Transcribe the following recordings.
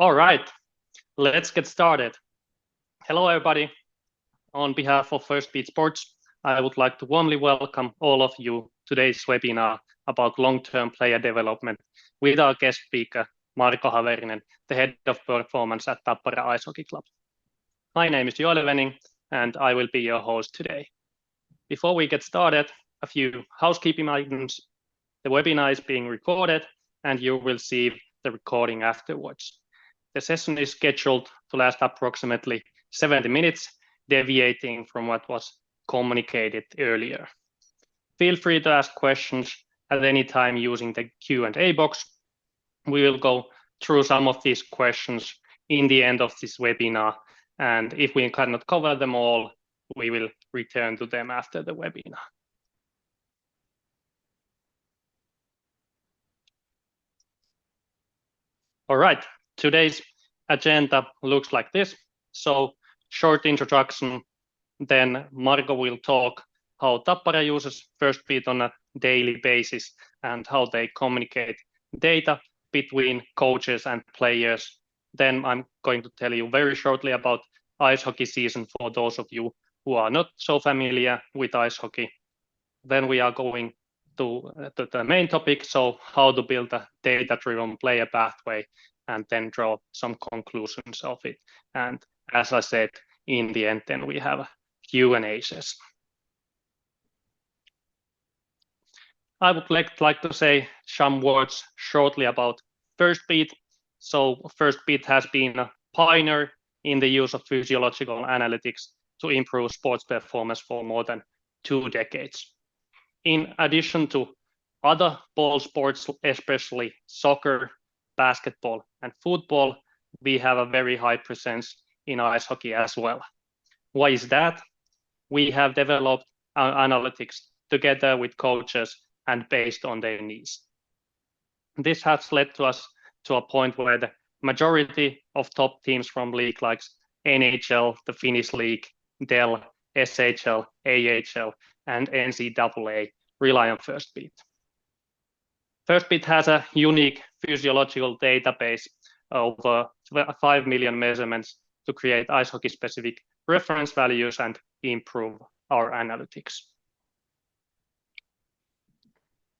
All right, let's get started. Hello, everybody. On behalf of Firstbeat Sports, I would like to warmly welcome all of you to today's webinar about long-term player development with our guest speaker, Marko Haverinen, the head of performance at Tappara Ice Hockey Club. My name is Joel Wenning, and I will be your host today. Before we get started, a few housekeeping items. The webinar is being recorded, and you will see the recording afterwards. The session is scheduled to last approximately 70 minutes, deviating from what was communicated earlier. Feel free to ask questions at any time using the Q&A box. We will go through some of these questions in the end of this webinar, and if we cannot cover them all, we will return to them after the webinar. All right, today's agenda looks like this. So, short introduction, then Marko will talk how Tappara uses Firstbeat on a daily basis and how they communicate data between coaches and players. Then I'm going to tell you very shortly about ice hockey season for those of you who are not so familiar with ice hockey. Then we are going to the main topic, so how to build a data-driven player pathway, and then draw some conclusions of it. And as I said, in the end, then we have a Q&A session. I would like to say some words shortly about Firstbeat. So Firstbeat has been a pioneer in the use of physiological analytics to improve sports performance for more than 2 decades. In addition to other ball sports, especially soccer, basketball, and football, we have a very high presence in ice hockey as well. Why is that? We have developed our analytics together with coaches and based on their needs. This has led to us to a point where the majority of top teams from league like NHL, the Finnish League, DEL, SHL, AHL, and NCAA rely on Firstbeat. Firstbeat has a unique physiological database of 5 million measurements to create ice hockey specific reference values and improve our analytics.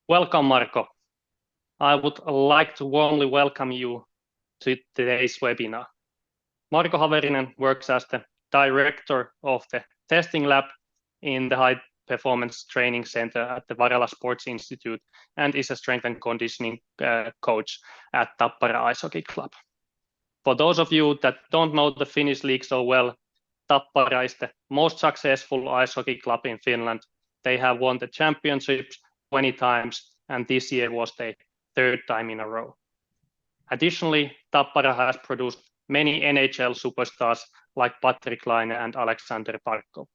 Welcome, Marko. I would like to warmly welcome you to today's webinar. Marko Haverinen works as the director of the testing lab in the High Performance Training Center at the Varala Sports Institute and is a strength and conditioning coach at Tappara Ice Hockey Club. For those of you that don't know the Finnish league so well, Tappara is the most successful ice hockey club in Finland. They have won the championships 20 times, and this year was their 3rd time in a row. Additionally, Tappara has produced many NHL superstars like Patrick Laine and Alexander Barkov.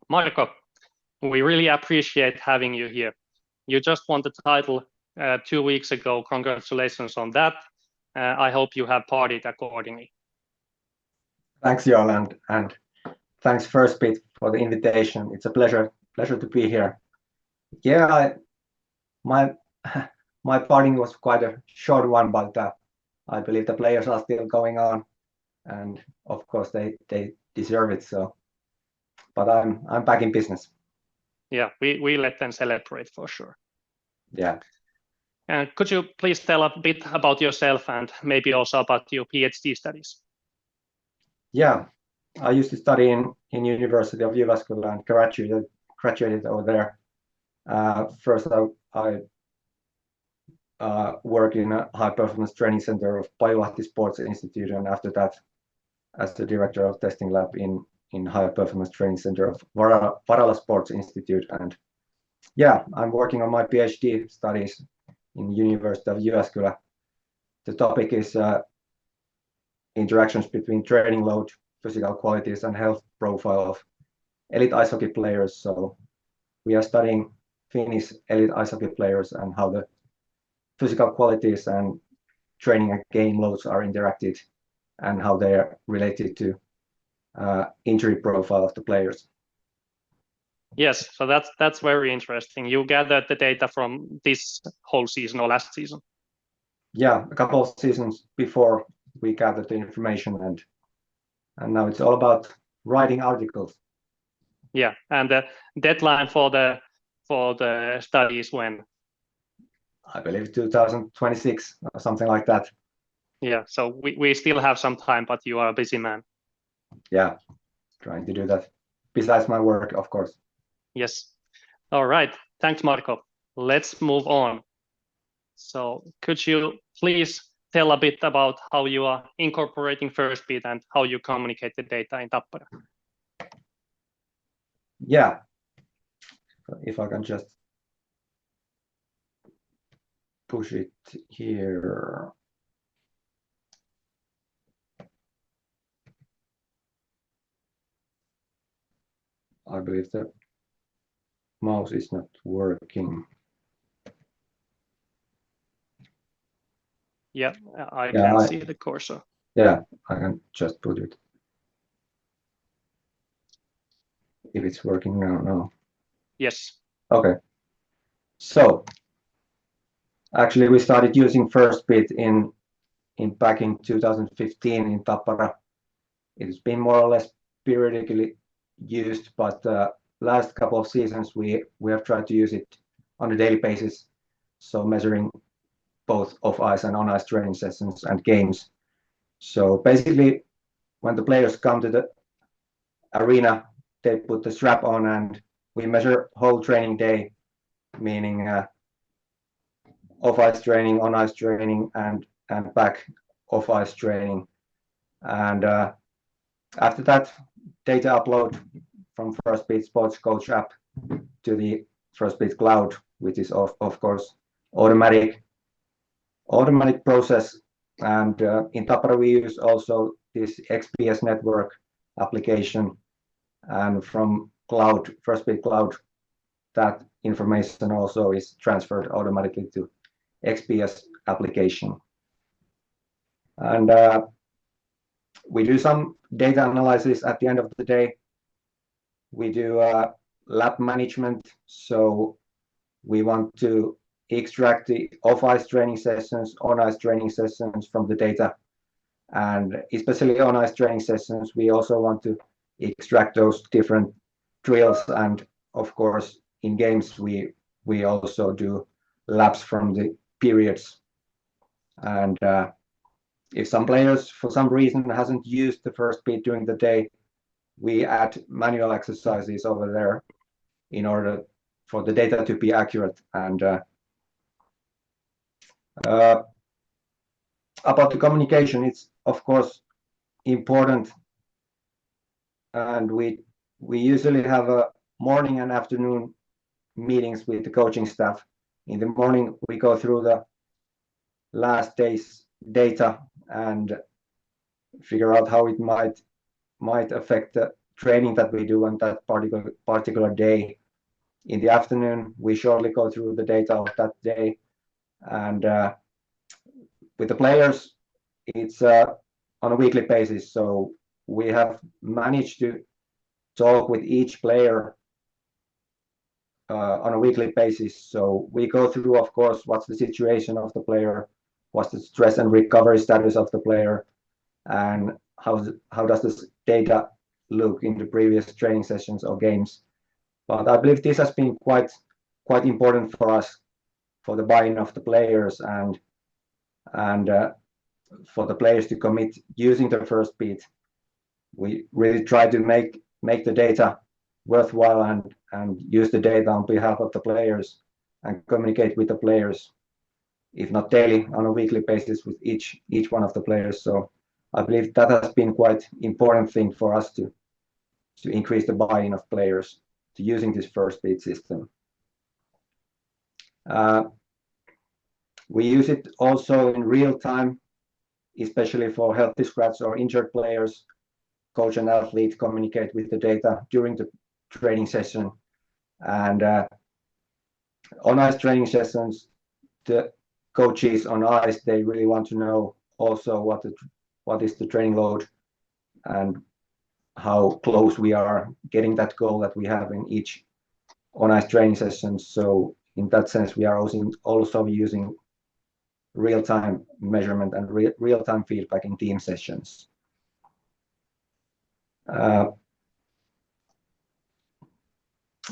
Marko, we really appreciate having you here. You just won the title 2 weeks ago. Congratulations on that. I hope you have partied accordingly. Thanks, Joel, and thanks Firstbeat for the invitation. It's a pleasure to be here. Yeah, my parting was quite a short one, but I believe the players are still going on, and of course they deserve it. So, but I'm back in business. Yeah, we let them celebrate for sure. Yeah. And could you please tell a bit about yourself and maybe also about your PhD studies? Yeah, I used to study in University of Jyväskylä and graduated over there. First, I worked in a high performance training center of Pajuahti Sports Institute, and after that, as the director of testing lab in high performance training center of Varala Sports Institute. And yeah, I'm working on my PhD studies in University of Jyväskylä. The topic is interactions between training load, physical qualities, and health profile of elite ice hockey players. So we are studying Finnish elite ice hockey players and how the physical qualities and training and game loads are interacted and how they are related to injury profile of the players. Yes, so that's very interesting. You gathered the data from this whole season or last season? Yeah, a couple of seasons before we gathered the information, and now it's all about writing articles. Yeah, and the deadline for the study is when? I believe 2026 or something like that. Yeah, so we still have some time, but you are a busy man. Yeah, trying to do that besides my work, of course. Yes. All right. Thanks, Marko. Let's move on. So could you please tell a bit about how you are incorporating Firstbeat and how you communicate the data in Tappara? Yeah, if I can just push it here. I believe the mouse is not working. Yeah, I can see the cursor. Yeah, I can just put it. If it's working now, no. Yes. Okay. So actually, we started using Firstbeat in back in 2015 in Tappara. It's been more or less periodically used, but last couple of seasons we have tried to use it on a daily basis. So measuring both off-ice and on-ice training sessions and games. So basically, when the players come to the arena, they put the strap on and we measure whole training day, meaning off-ice training, on-ice training, and back off-ice training. And after that, data upload from Firstbeat Sports Coach app to the Firstbeat Cloud, which is of course automatic process. And in Tappara we use also this XPS network application, and from cloud, Firstbeat Cloud, that information also is transferred automatically to XPS application. And we do some data analysis at the end of the day. We do lab management, so we want to extract the off-ice training sessions, on-ice training sessions from the data, and especially on-ice training sessions, we also want to extract those different drills, and of course in games we also do labs from the periods. And if some players for some reason hasn't used the Firstbeat during the day, we add manual exercises over there in order for the data to be accurate. And about the communication, it's of course important, and we usually have a morning and afternoon meetings with the coaching staff. In the morning we go through the last day's data and figure out how it might affect the training that we do on that particular day. In the afternoon, we shortly go through the data of that day, and with the players, it's on a weekly basis. So we have managed to talk with each player on a weekly basis. So we go through, of course, what's the situation of the player, what's the stress and recovery status of the player, and how does this data look in the previous training sessions or games. But I believe this has been quite important for us, for the buy-in of the players, and for the players to commit using the Firstbeat. We really try to make the data worthwhile and use the data on behalf of the players and communicate with the players, if not daily, on a weekly basis with each one of the players. So I believe that has been quite important thing for us to increase the buy-in of players to using this Firstbeat system. We use it also in real time, especially for healthy scratch or injured players. Coach and athlete communicate with the data during the training session, and on ice training sessions, the coaches on ice, they really want to know also what is the training load and how close we are getting that goal that we have in each on ice training session. So in that sense, we are also using real-time measurement and real-time feedback in team sessions.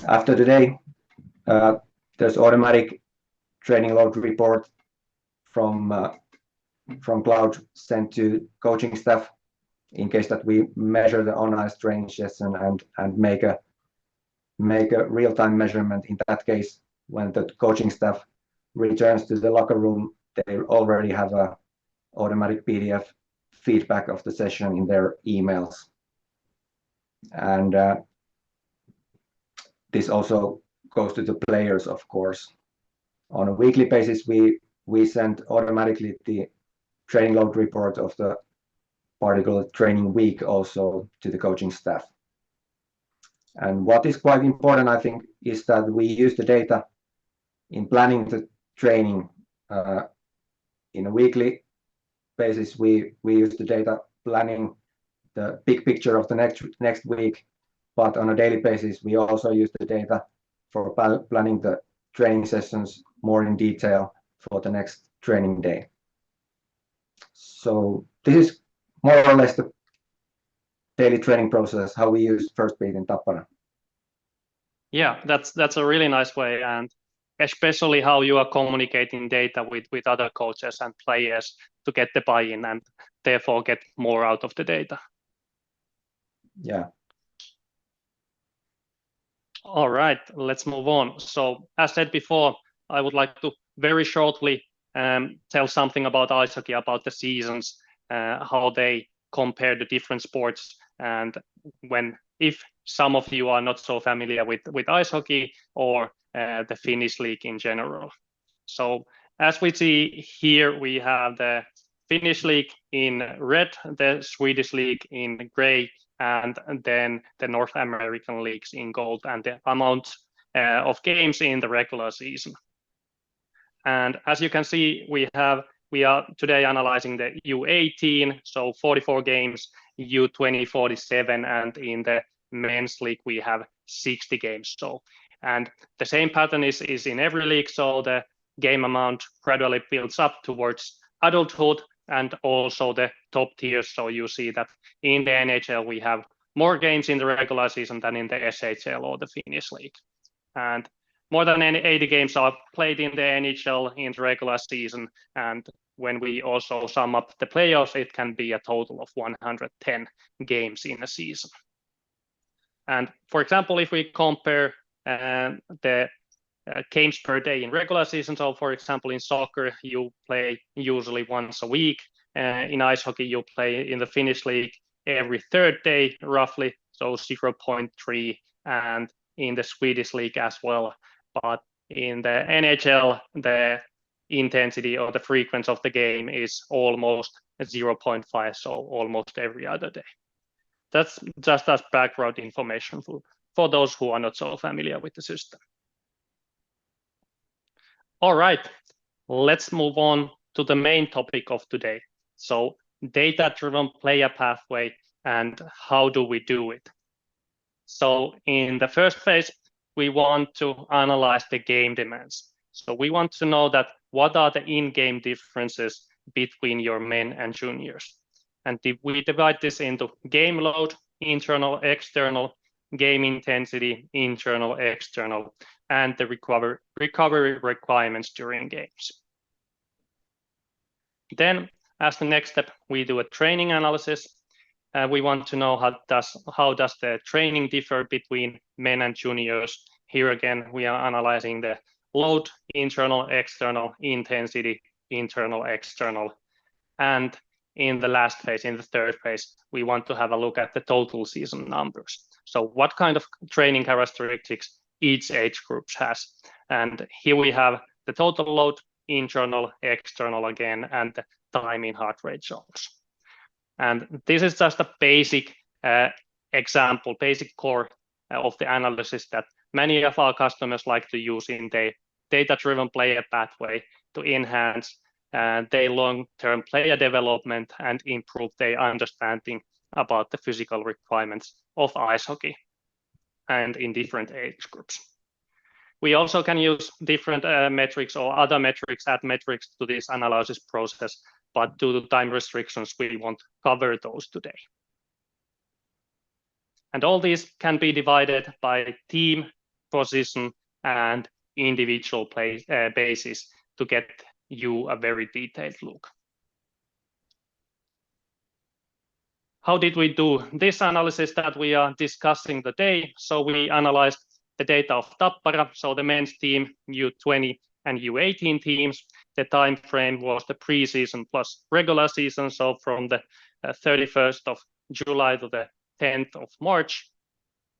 After today, there's automatic training load report from cloud sent to coaching staff in case that we measure the on-ice training session and make a real-time measurement. In that case, when the coaching staff returns to the locker room, they already have a automatic PDF feedback of the session in their emails. And this also goes to the players, of course. On a weekly basis, we send automatically the training load report of the particular training week also to the coaching staff. And what is quite important, I think, is that we use the data in planning the training. In a weekly basis, we use the data planning the big picture of the next week, but on a daily basis, we also use the data for planning the training sessions more in detail for the next training day. So this is more or less the daily training process, how we use Firstbeat in Tappara. Yeah, that's a really nice way, and especially how you are communicating data with other coaches and players to get the buy-in and therefore get more out of the data. Yeah. All right, let's move on. So as said before, I would like to very shortly tell something about ice hockey, about the seasons, how they compare the different sports, and if some of you are not so familiar with ice hockey or the Finnish league in general. So as we see here, we have the Finnish league in red, the Swedish league in gray, and then the North American leagues in gold, and the amount of games in the regular season. And as you can see, we are today analyzing the U18, so 44 games, U20 47, and in the men's league we have 60 games. So, and the same pattern is in every league, so the game amount gradually builds up towards adulthood and also the top tiers. So you see that in the NHL we have more games in the regular season than in the SHL or the Finnish league. And more than 80 games are played in the NHL in the regular season. And when we also sum up the playoffs, it can be a total of 110 games in a season. And for example, if we compare the games per day in regular season, so for example, in soccer, you play usually once a week. In ice hockey, you play in the Finnish league every third day, roughly, so 0.3, and in the Swedish league as well. But in the NHL, the intensity or the frequency of the game is almost 0.5, so almost every other day. That's just as background information for those who are not so familiar with the system. All right, let's move on to the main topic of today. So data-driven player pathway and how do we do it? So in the first phase, we want to analyze the game demands. So we want to know that what are the in-game differences between your men and juniors. And we divide this into game load, internal, external, game intensity, internal, external, and the recovery requirements during games. Then, as the next step, we do a training analysis. We want to know how does the training differ between men and juniors. Here again, we are analyzing the load, internal, external, intensity, internal, external. And in the last phase, in the third phase, we want to have a look at the total season numbers. So what kind of training characteristics each age group has. And here we have the total load, internal, external again, and the time in heart rate zones. And this is just a basic example, basic core of the analysis that many of our customers like to use in the data-driven player pathway to enhance their long-term player development and improve their understanding about the physical requirements of ice hockey and in different age groups. We also can use different metrics or other metrics, add metrics to this analysis process, but due to time restrictions, we won't cover those today. And all these can be divided by team, position, and individual basis to get you a very detailed look. How did we do this analysis that we are discussing today? So we analyzed the data of Tappara, so the men's team, U20 and U18 teams. The time frame was the preseason plus regular season, so from the 31st of July to the 10th of March.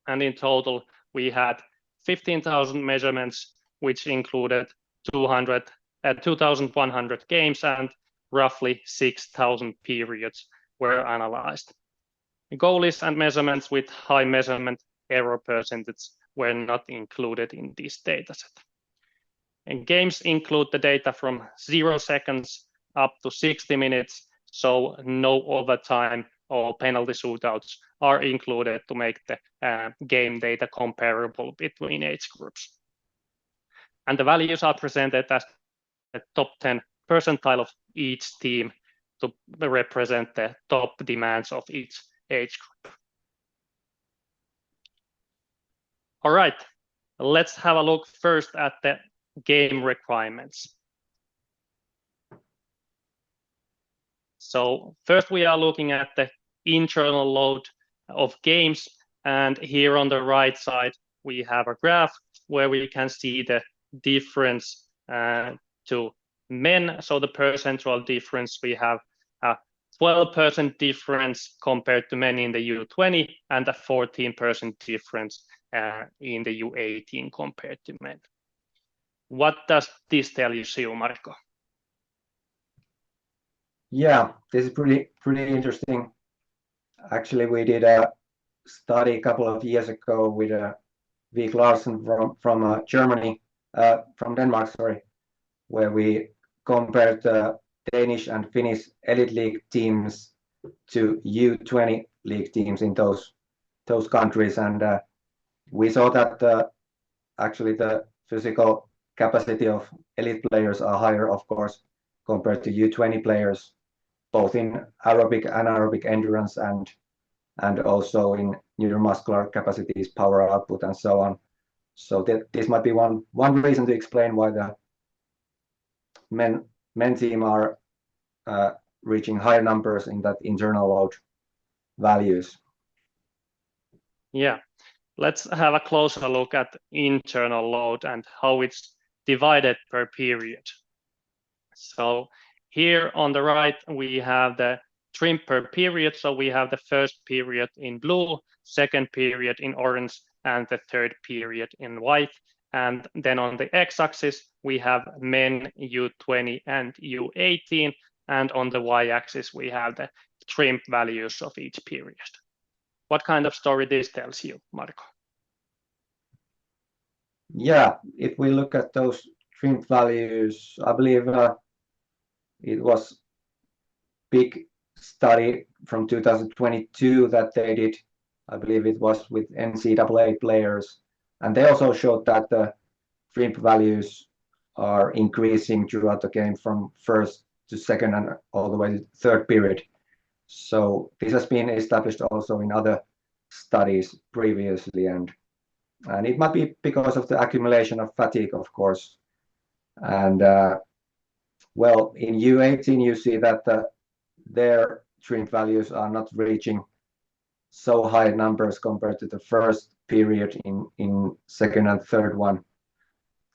And in total, we had 15,000 measurements, which included 2,100 games, and roughly 6,000 periods were analyzed. Goalies and measurements with high measurement error percentage were not included in this dataset. And games include the data from 0 seconds up to 60 minutes, so no overtime or penalty shootouts are included to make the game data comparable between age groups. And the values are presented as the top 10 percentile of each team to represent the top demands of each age group. All right, let's have a look first at the game requirements. So first we are looking at the internal load of games, and here on the right side we have a graph where we can see the difference to men. So the percentual difference, we have a 12% difference compared to men in the U20 and a 14% difference in the U18 compared to men. What does this tell you, Marko? Yeah, this is pretty interesting. Actually, we did a study a couple of years ago with Vik Larsen from Germany, from Denmark, sorry, where we compared Danish and Finnish elite league teams to U20 league teams in those countries, and we saw that actually the physical capacity of elite players are higher, of course, compared to U20 players, both in aerobic and anaerobic endurance and also in neuromuscular capacities, power output, and so on. So this might be one reason to explain why the men team are reaching higher numbers in that internal load values. Yeah, let's have a closer look at internal load and how it's divided per period. So here on the right, we have the trim per period. So we have the first period in blue, second period in orange, and the third period in white. And then on the x-axis, we have men U20 and U18. And on the y-axis, we have the trim values of each period. What kind of story this tells you, Marko? Yeah, if we look at those trim values, I believe it was big study from 2022 that they did. I believe it was with NCAA players, and they also showed that the trim values are increasing throughout the game from first to second and all the way to third period. So this has been established also in other studies previously, and it might be because of the accumulation of fatigue, of course. And well, in U18 you see that their trim values are not reaching so high numbers compared to the first period in second and third one.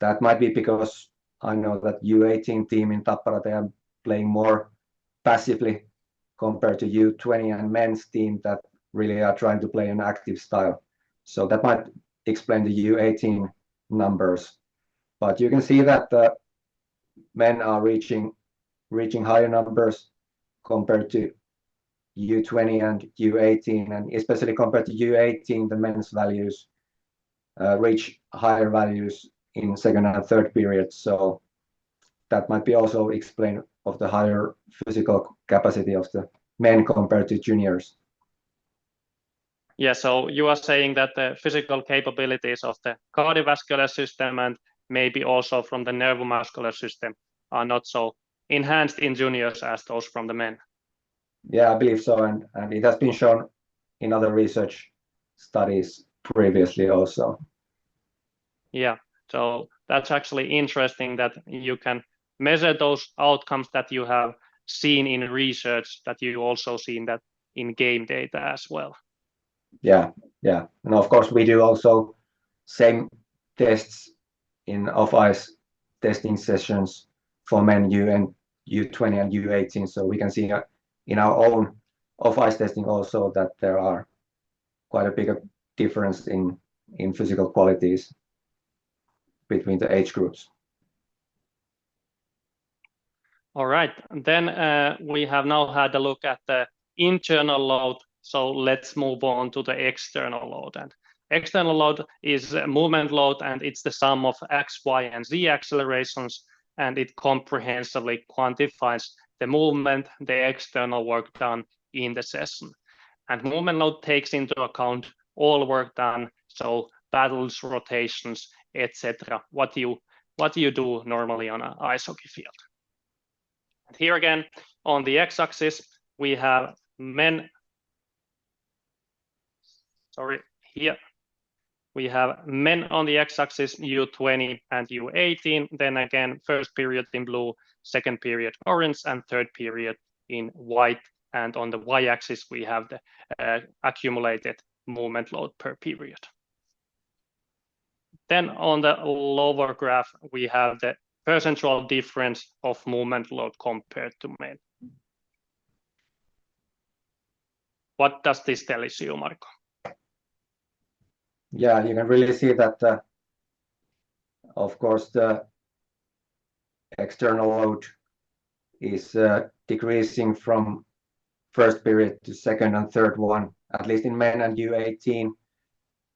That might be because I know that U18 team in Tappara, they are playing more passively compared to U20 and men's team that really are trying to play an active style. So that might explain the U18 numbers. But you can see that the men are reaching higher numbers compared to U20 and U18, and especially compared to U18, the men's values reach higher values in second and third periods. So that might be also explained of the higher physical capacity of the men compared to juniors. Yeah, so you are saying that the physical capabilities of the cardiovascular system and maybe also from the neuromuscular system are not so enhanced in juniors as those from the men. Yeah, I believe so, and it has been shown in other research studies previously also. Yeah, so that's actually interesting that you can measure those outcomes that you have seen in research, that you also seen that in game data as well. Yeah, and of course we do also same tests in off-ice testing sessions for men U20 and U18, so we can see in our own off-ice testing also that there are quite a big difference in physical qualities between the age groups. All right, then we have now had a look at the internal load, so let's move on to the external load. And external load is a movement load, and it's the sum of x, y, and z accelerations, and it comprehensively quantifies the movement, the external work done in the session. And movement load takes into account all work done, so paddles, rotations, etc. What you do normally on an ice hockey field. And here again, on the x-axis, we have men. Sorry, here we have men on the x-axis, U20 and U18. Then again, first period in blue, second period orange, and third period in white. And on the y-axis, we have the accumulated movement load per period. Then on the lower graph, we have the percentual difference of movement load compared to men. What does this tell you, Marko? Yeah, you can really see that, of course, the external load is decreasing from first period to second and third one, at least in men and U18.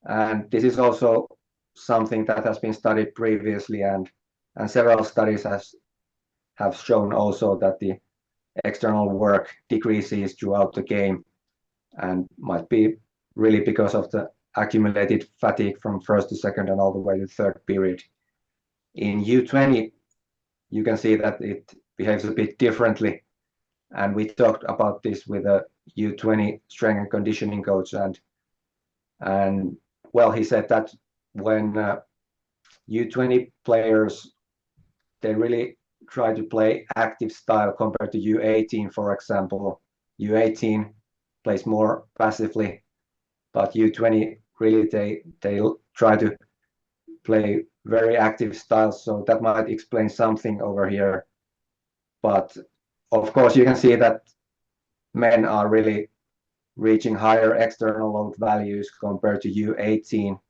And this is also something that has been studied previously, and several studies have shown also that the external work decreases throughout the game, and might be really because of the accumulated fatigue from first to second and all the way to third period. In U20, you can see that it behaves a bit differently, and we talked about this with a U20 strength and conditioning coach, and well, he said that when U20 players, they really try to play active style compared to U18, for example. U18 plays more passively, but U20 really they try to play very active styles, so that might explain something over here. But of course, you can see that men are really reaching higher external load values compared to U18,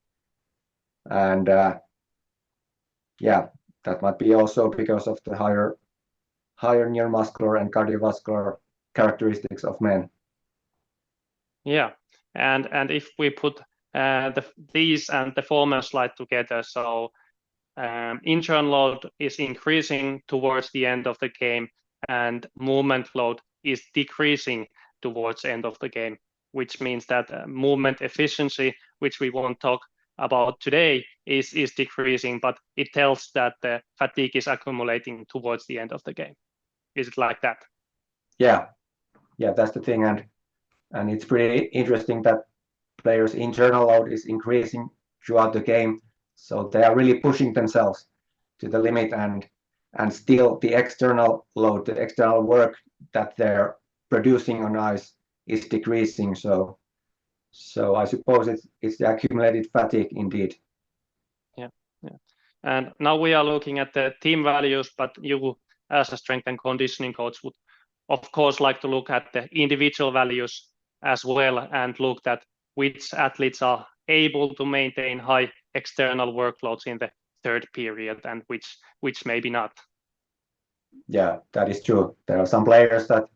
and yeah, that might be also because of the higher neuromuscular and cardiovascular characteristics of men. Yeah, and if we put these and the former slide together, so internal load is increasing towards the end of the game, and movement load is decreasing towards the end of the game, which means that movement efficiency, which we won't talk about today, is decreasing, but it tells that the fatigue is accumulating towards the end of the game. Is it like that? Yeah, that's the thing, and it's pretty interesting that players' internal load is increasing throughout the game, so they are really pushing themselves to the limit, and still the external load, the external work that they're producing on ice is decreasing. So I suppose it's the accumulated fatigue indeed. Yeah. And now we are looking at the team values, but you as a strength and conditioning coach would of course like to look at the individual values as well, and look at which athletes are able to maintain high external workloads in the third period and which maybe not. Yeah, that is true. There are some players that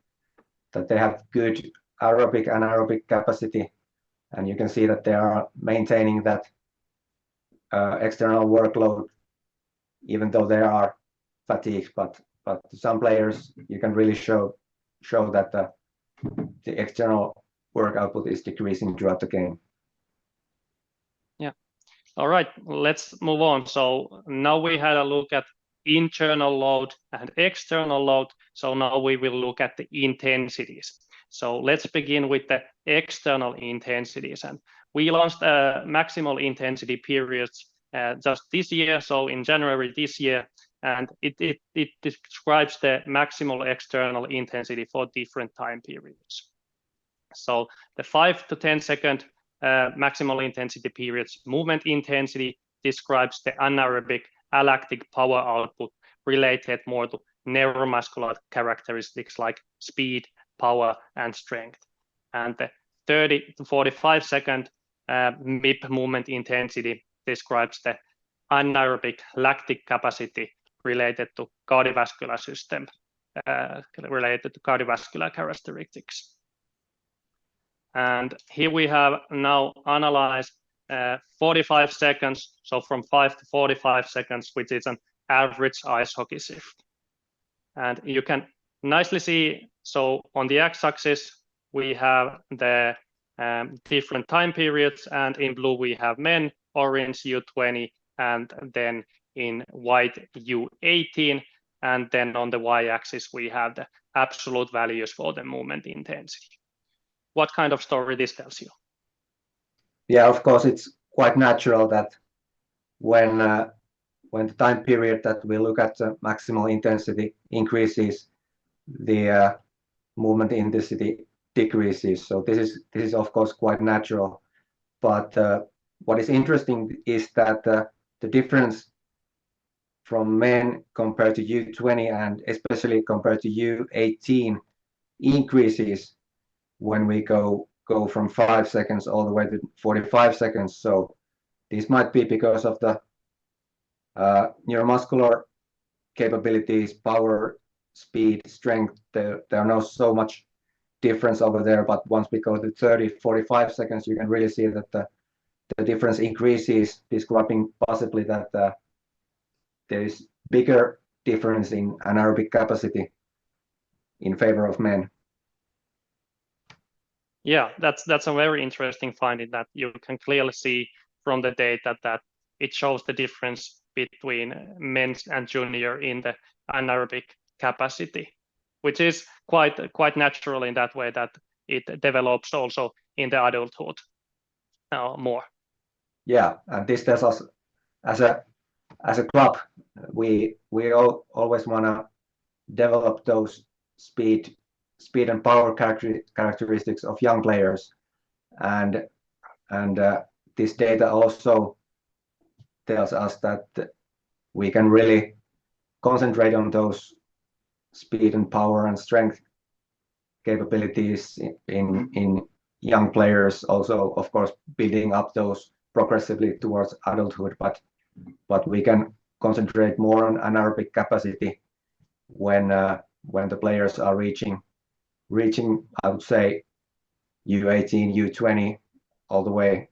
they have good aerobic and anaerobic capacity, and you can see that they are maintaining that external workload even though they are fatigued. But some players you can really show that the external work output is decreasing throughout the game. Yeah. All right, let's move on. So now we had a look at internal load and external load. So now we will look at the intensities. So let's begin with the external intensities. And we launched maximal intensity periods just this year, so in January this year, and it describes the maximal external intensity for different time periods. So the 5 to 10 second maximal intensity periods movement intensity describes the anaerobic alactic power output related more to neuromuscular characteristics like speed, power, and strength. And the 30 to 45 second MIP movement intensity describes the anaerobic lactic capacity related to cardiovascular system, related to cardiovascular characteristics. And here we have now analyzed 45 seconds, so from 5 to 45 seconds, which is an average ice hockey shift. And you can nicely see, so on the x-axis, we have the different time periods, and in blue we have men, orange U20, and then in white U18, and then on the y-axis we have the absolute values for the movement intensity. What kind of story this tells you? Yeah, of course, it's quite natural that when the time period that we look at the maximal intensity increases, the movement intensity decreases. So this is of course quite natural. But what is interesting is that the difference from men compared to U20 and especially compared to U18 increases when we go from 5 seconds all the way to 45 seconds. So this might be because of the neuromuscular capabilities, power, speed, strength. There are not so much difference over there, but once we go to 30, 45 seconds, you can really see that the difference increases, describing possibly that there is bigger difference in anaerobic capacity in favor of men. Yeah, that's a very interesting finding that you can clearly see from the data that it shows the difference between men and junior in the anaerobic capacity, which is quite natural in that way that it develops also in the adulthood more. Yeah, and this tells us as a club, we always want to develop those speed and power characteristics of young players, and this data also tells us that we can really concentrate on those speed and power and strength capabilities in young players, also of course building up those progressively towards adulthood, but we can concentrate more on anaerobic capacity when the players are reaching, I would say, U18, U20, all the way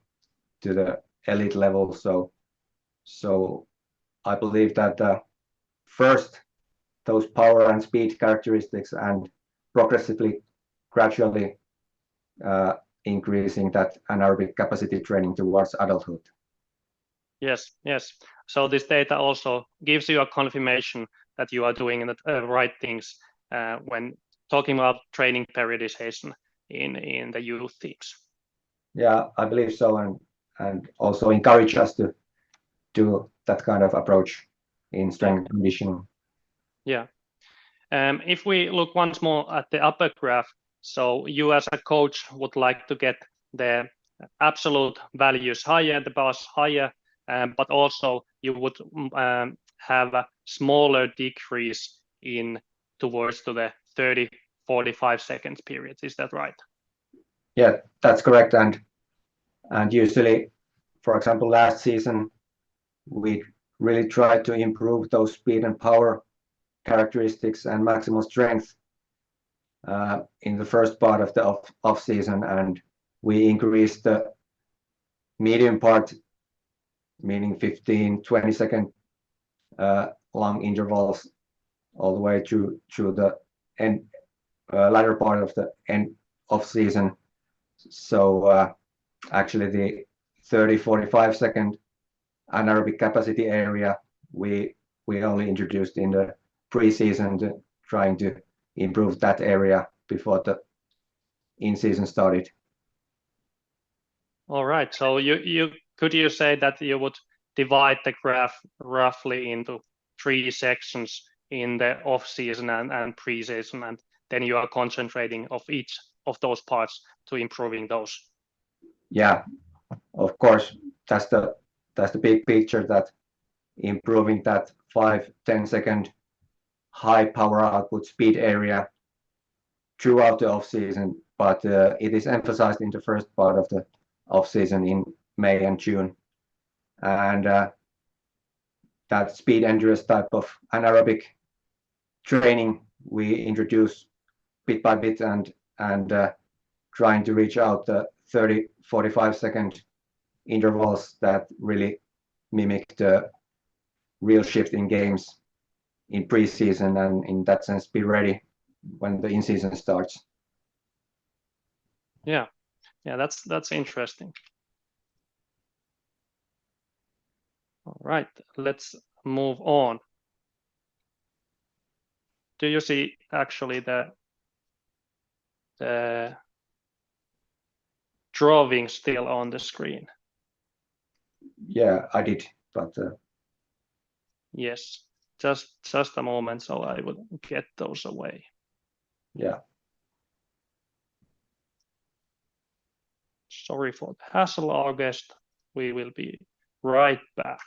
to the elite level. So I believe that first those power and speed characteristics and progressively, gradually increasing that anaerobic capacity training towards adulthood. Yes. So this data also gives you a confirmation that you are doing the right things when talking about training periodization in the youth teams. Yeah, I believe so, and also encourage us to do that kind of approach in strength conditioning. Yeah. If we look once more at the upper graph, so you as a coach would like to get the absolute values higher, the bars higher, but also you would have a smaller decrease in towards to the 30, 45 seconds periods. Is that right? Yeah, that's correct. And usually, for example, last season, we really tried to improve those speed and power characteristics and maximal strength in the first part of the off season, and we increased the medium part, meaning 15, 20 second long intervals all the way through the end latter part of the end of season. So actually the 30-45 second anaerobic capacity area we only introduced in the pre-season, trying to improve that area before the in-season started. All right. So could you say that you would divide the graph roughly into 3 sections in the off season and pre-season, and then you are concentrating of each of those parts to improving those? Yeah, of course, that's the big picture, that improving that 5-10 second high power output speed area throughout the off season, but it is emphasized in the first part of the off season in May and June, and that speed endurance type of anaerobic training we introduce bit by bit, and trying to reach out the 30-45 second intervals that really mimic the real shift in games in pre-season, and in that sense be ready when the in-season starts. Yeah, that's interesting. All right, let's move on. Do you see actually the drawing still on the screen? Yeah, I did, but yes, just a moment, so I will get those away. Yeah. Sorry for the hassle, August. We will be right back.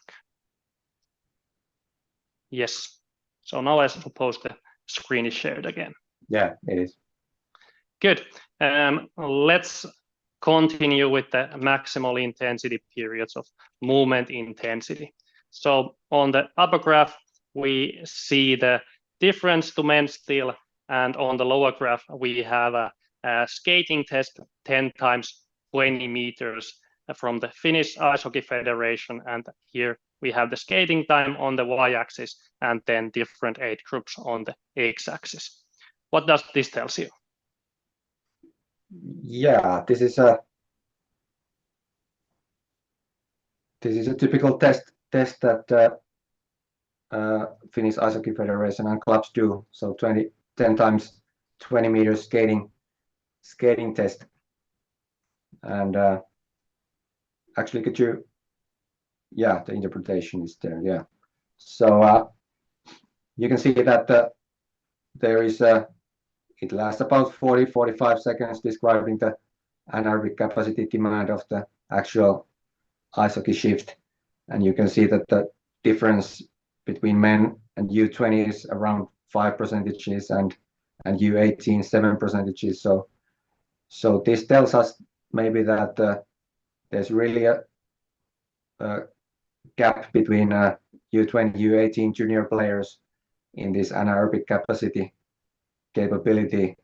Yes. So now I suppose the screen is shared again. Yeah, it is. Good. Let's continue with the maximal intensity periods of movement intensity. So on the upper graph, we see the difference to men still, and on the lower graph, we have a skating test 10 times 20 meters from the Finnish Ice Hockey Federation, and here we have the skating time on the y-axis and then different age groups on the x-axis. What does this tell you? Yeah, this is a typical test that Finnish Ice Hockey Federation and clubs do. So 10 times 20 meters skating test. And actually, could you? Yeah, the interpretation is there. Yeah. So you can see that there is it lasts about 40-45 seconds, describing the anaerobic capacity demand of the actual ice hockey shift, and you can see that the difference between men and U20 is around 5%, and U18 7%. So this tells us maybe that there's really a gap between U20 U18 junior players in this anaerobic capacity capability,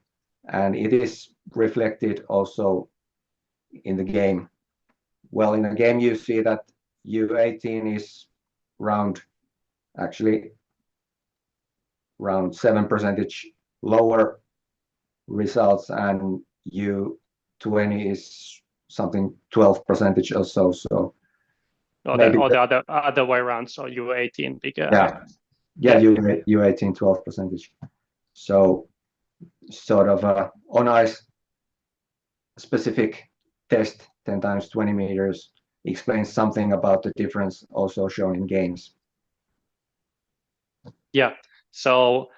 and it is reflected also in the game. Well, in the game you see that U18 is actually around 7% lower results, and U20 is something 12% or so. So the other way around. So U18 bigger. Yeah. U18 12%. So sort of on ice specific test 10 times 20 meters explains something about the difference also shown in games. Yeah. So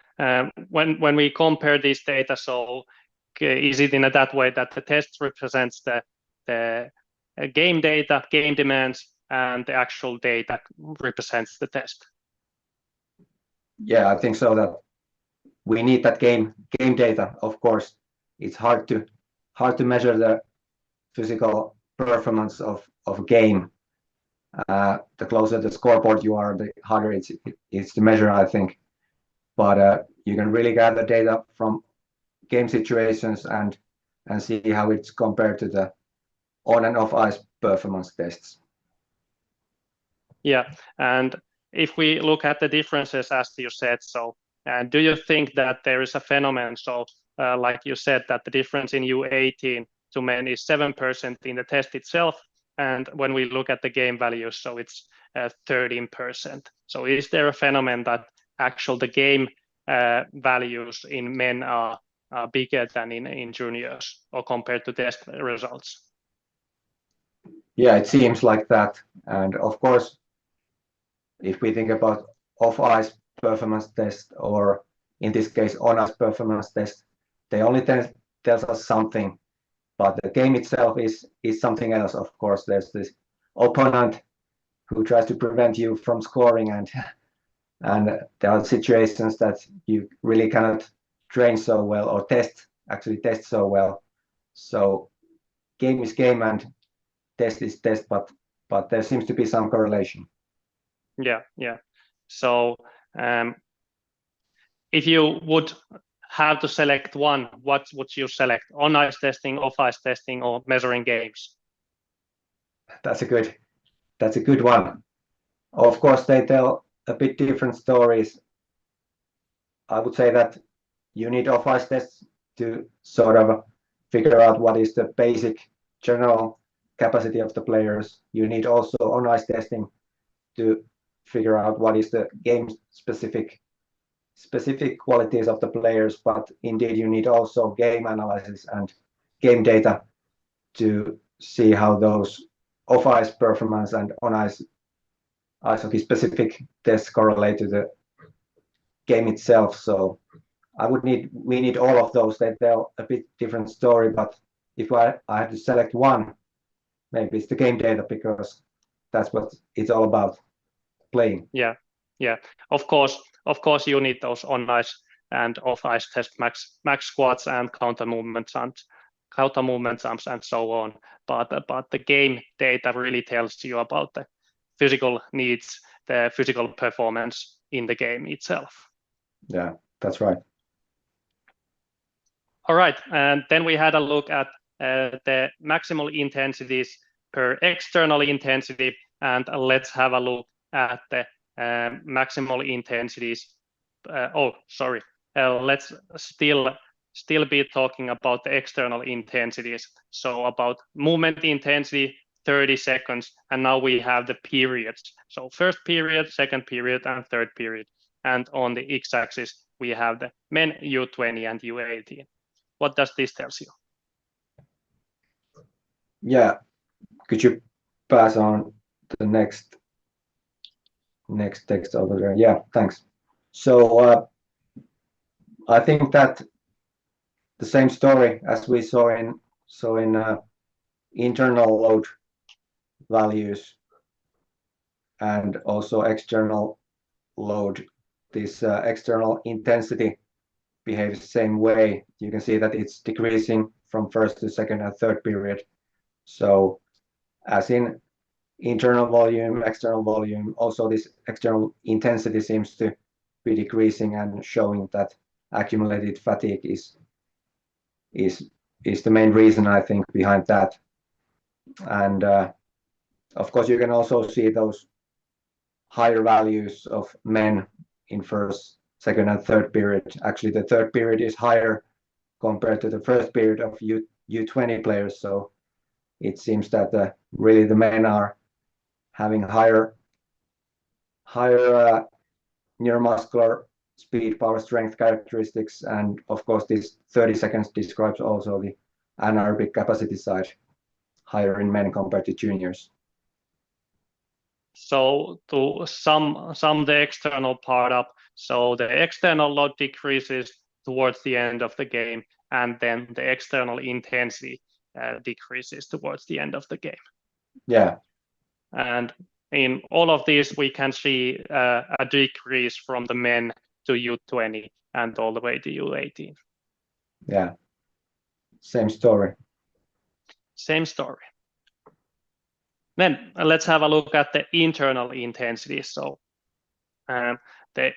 when we compare these data, so is it in that way that the test represents the game data, game demands, and the actual data represents the test? Yeah, I think so. That we need that game data. Of course, it's hard to measure the physical performance of a game. The closer the scoreboard you are, the harder it's to measure, I think. But you can really gather data from game situations and see how it's compared to the on and off ice performance tests. Yeah, and if we look at the differences, as you said, so do you think that there is a phenomenon, so like you said, that the difference in U18 to men is 7% in the test itself, and when we look at the game values, so it's 13%. So is there a phenomenon that actually the game values in men are bigger than in juniors or compared to test results? Yeah, it seems like that. And of course, if we think about off-ice performance test, or in this case, on-ice performance test, they only tells us something, but the game itself is something else. Of course, there's this opponent who tries to prevent you from scoring, and there are situations that you really cannot train so well or test so well. So game is game and test is test, but there seems to be some correlation. Yeah. So if you would have to select one, what would you select? On-ice testing, off-ice testing, or measuring games? That's a good one. Of course, they tell a bit different stories. I would say that you need off-ice tests to sort of figure out what is the basic general capacity of the players. You need also on-ice testing to figure out what is the game specific qualities of the players, but indeed you need also game analysis and game data to see how those off-ice performance and on-ice ice hockey specific tests correlate to the game itself. So we need all of those. They tell a bit different story, but if I have to select one, maybe it's the game data, because that's what it's all about, playing. Yeah. Of course, you need those on-ice and off-ice test max squats and counter movement jumps and so on. But the game data really tells you about the physical needs, the physical performance in the game itself. Yeah, that's right. All right, and then we had a look at the maximal intensities per external intensity, and let's have a look at the maximal intensities. Let's still be talking about the external intensities. So about movement intensity, 30 seconds, and now we have the periods. So first period, second period, and third period. And on the x-axis, we have the men U20 and U18. What does this tell you? Yeah, could you pass on the next text over there? Yeah, thanks. So I think that the same story as we saw in internal load values and also external load, this external intensity behaves the same way. You can see that it's decreasing from first to second and third period. So as in internal volume, external volume, also this external intensity seems to be decreasing and showing that accumulated fatigue is the main reason, I think, behind that. And of course, you can also see those higher values of men in first, second, and third period. Actually, the third period is higher compared to the first period of U20 players. So it seems that really the men are having higher neuromuscular speed, power, strength characteristics, and of course this 30 seconds describes also the anaerobic capacity side, higher in men compared to juniors. So to sum the external part up, so the external load decreases towards the end of the game, and then the external intensity decreases towards the end of the game. Yeah. And in all of these, we can see a decrease from the men to U20 and all the way to U18. Yeah, same story. Same story. Then let's have a look at the internal intensities. So the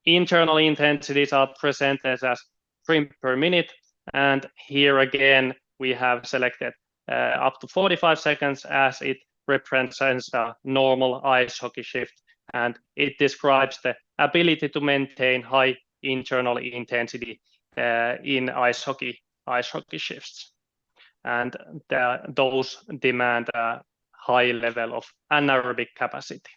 internal intensities are presented as trim per minute, and here again we have selected up to 45 seconds as it represents a normal ice hockey shift, and it describes the ability to maintain high internal intensity in ice hockey shifts. and those demand a high level of anaerobic capacity.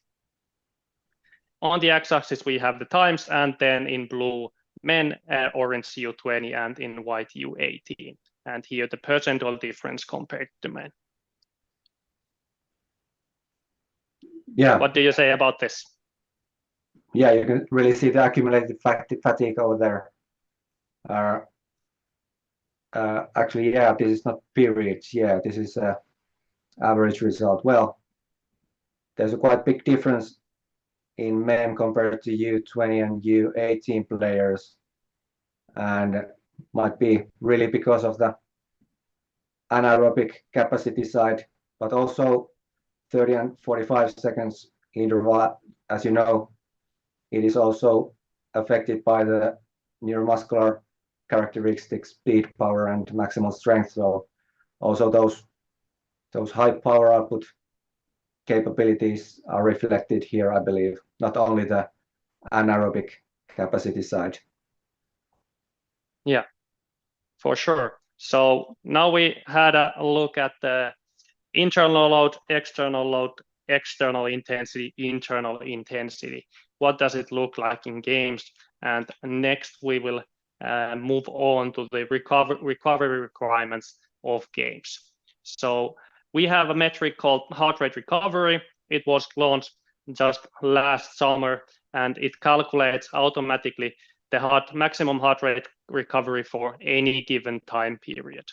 On the x-axis, we have the times, and then in blue, men, orange U20, and in white U18. And here the percentual difference compared to men. Yeah. What do you say about this? Yeah, you can really see the accumulated fatigue over there. Actually, yeah, this is not periods. Yeah, this is average result. Well, there's a quite big difference in men compared to U20 and U18 players, and might be really because of the anaerobic capacity side, but also 30 and 45 seconds interval, as you know, it is also affected by the neuromuscular characteristics, speed, power, and maximal strength. So also those high power output capabilities are reflected here, I believe, not only the anaerobic capacity side. Yeah, for sure. So now we had a look at the internal load, external intensity, internal intensity. What does it look like in games? And next we will move on to the recovery requirements of games. So we have a metric called heart rate recovery. It was launched just last summer, and it calculates automatically the maximum heart rate recovery for any given time period.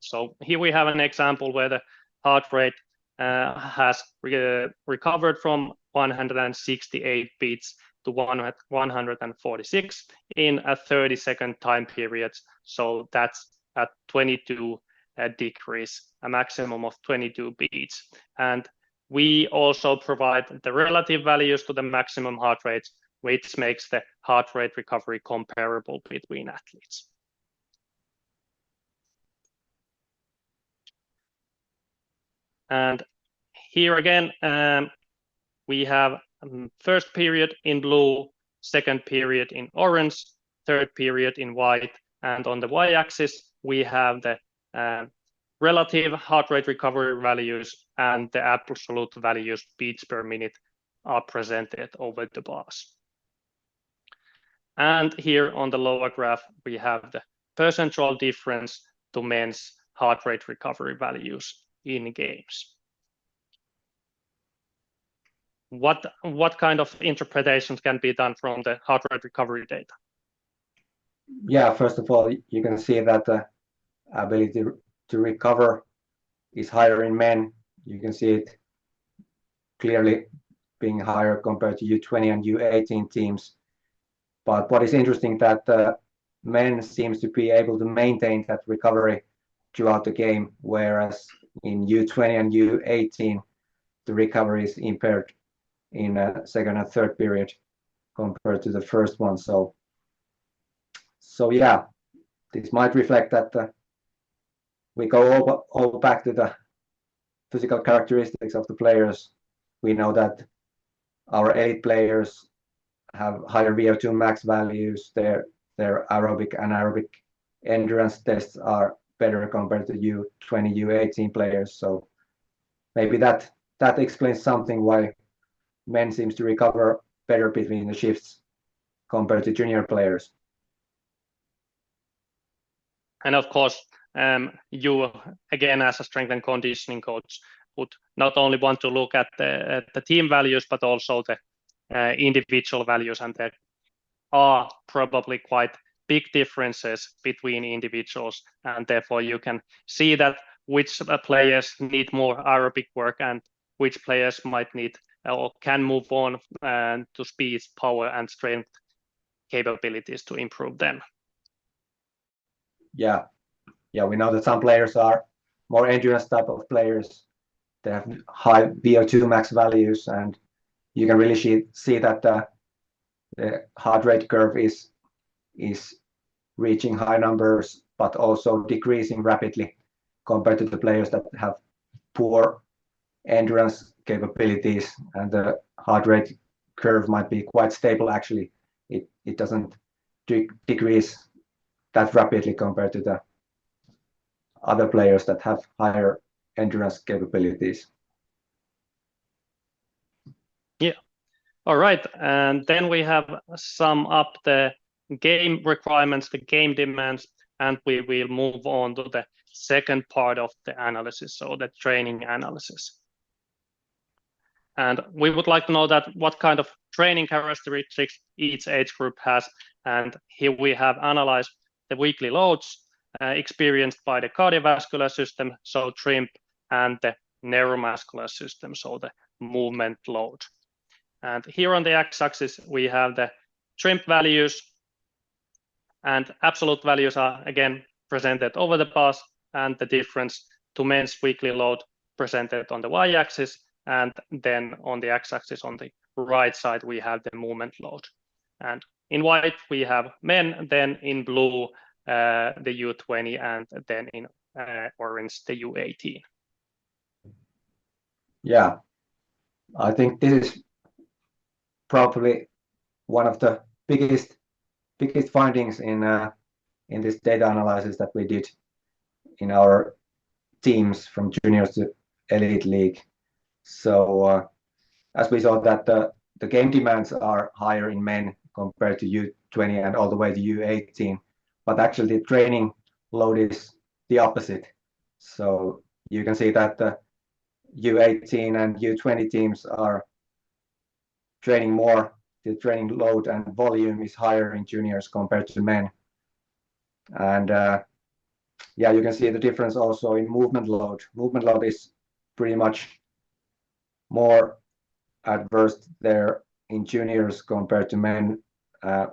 So here we have an example where the heart rate has recovered from 168 beats to 146 in a 30-second time period. So that's at 22 degrees, a maximum of 22 beats. And we also provide the relative values to the maximum heart rates, which makes the heart rate recovery comparable between athletes. And here again, we have first period in blue, second period in orange, third period in white, and on the y-axis, we have the relative heart rate recovery values and the absolute values, beats per minute, are presented over the bars. And here on the lower graph, we have the percentual difference to men's heart rate recovery values in games. What kind of interpretations can be done from the heart rate recovery data? Yeah, first of all, you can see that the ability to recover is higher in men. You can see it clearly being higher compared to U20 and U18 teams. But what is interesting that men seems to be able to maintain that recovery throughout the game, whereas in U20 and U18, the recovery is impaired in second and third period compared to the first one. So yeah, this might reflect that we go all back to the physical characteristics of the players. We know that our elite players have higher VO2 max values. Their aerobic and anaerobic endurance tests are better compared to U20, U18 players. So maybe that explains something why men seems to recover better between the shifts compared to junior players. And of course, you again as a strength and conditioning coach would not only want to look at the team values, but also the individual values, and there are probably quite big differences between individuals, and therefore you can see that which players need more aerobic work and which players might need or can move on to speed, power, and strength capabilities to improve them. Yeah, we know that some players are more endurance type of players. They have high VO2 max values, and you can really see that the heart rate curve is reaching high numbers, but also decreasing rapidly compared to the players that have poor endurance capabilities, and the heart rate curve might be quite stable. Actually, it doesn't decrease that rapidly compared to the other players that have higher endurance capabilities. Yeah. All right, and then we have sum up the game requirements, the game demands, and we will move on to the second part of the analysis, so the training analysis. And we would like to know that what kind of training characteristics each age group has. And here we have analyzed the weekly loads experienced by the cardiovascular system, so TRIMP, and the neuromuscular system, so the movement load. And here on the x-axis, we have the TRIMP values, and absolute values are again presented over the bars, and the difference to men's weekly load presented on the y-axis, and then on the x-axis on the right side, we have the movement load. And in white, we have men, then in blue, the U20, and then in orange, the U18. Yeah, I think this is probably one of the biggest findings in this data analysis that we did in our teams from juniors to elite league. So as we saw that the game demands are higher in men compared to U20 and all the way to U18, but actually the training load is the opposite. So you can see that the U18 and U20 teams are training more. The training load and volume is higher in juniors compared to men. And yeah, you can see the difference also in movement load. Movement load is pretty much more adverse there in juniors compared to men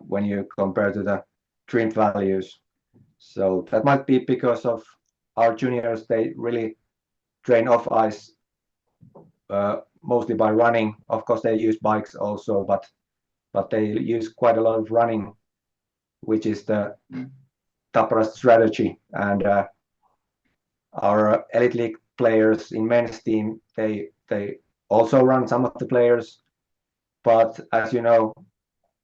when you compare to the TRIMP values. So that might be because of our juniors, they really train off ice mostly by running. Of course, they use bikes also, but they use quite a lot of running, which is the Tappara strategy. And our elite league players in men's team, they also run, some of the players, but as you know,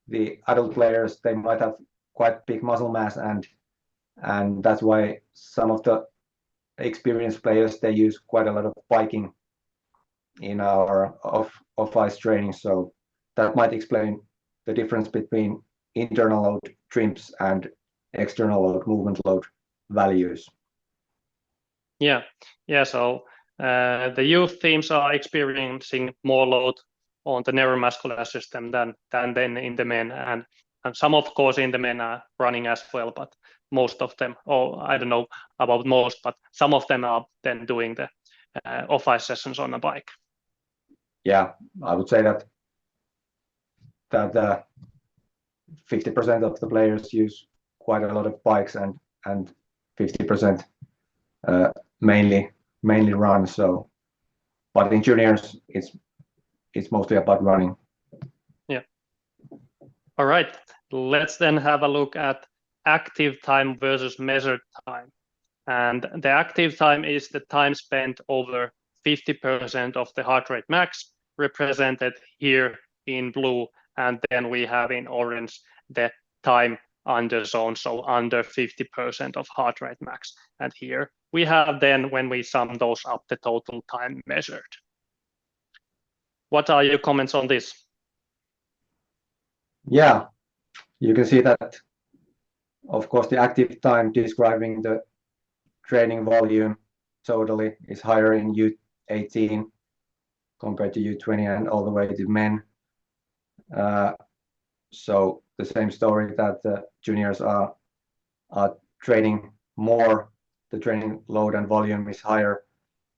the adult players, they might have quite big muscle mass, and that's why some of the experienced players, they use quite a lot of biking in our off-ice training. So that might explain the difference between internal load TRIMPs and external load movement load values. Yeah, so the youth teams are experiencing more load on the neuromuscular system than in the men, and some of course in the men are running as well, but most of them, or I don't know about most, but some of them are then doing the off-ice sessions on a bike. Yeah, I would say that 50% of the players use quite a lot of bikes and 50% mainly run. So, but in juniors, it's mostly about running. Yeah. All right. Let's then have a look at active time versus measured time. And the active time is the time spent over 50% of the heart rate max, represented here in blue, and then we have in orange the time under zone, so under 50% of heart rate max. And here we have then, when we sum those up, the total time measured. What are your comments on this? Yeah, you can see that, of course, the active time describing the training volume totally is higher in U18 compared to U20 and all the way to men. So the same story that the juniors are training more, the training load and volume is higher.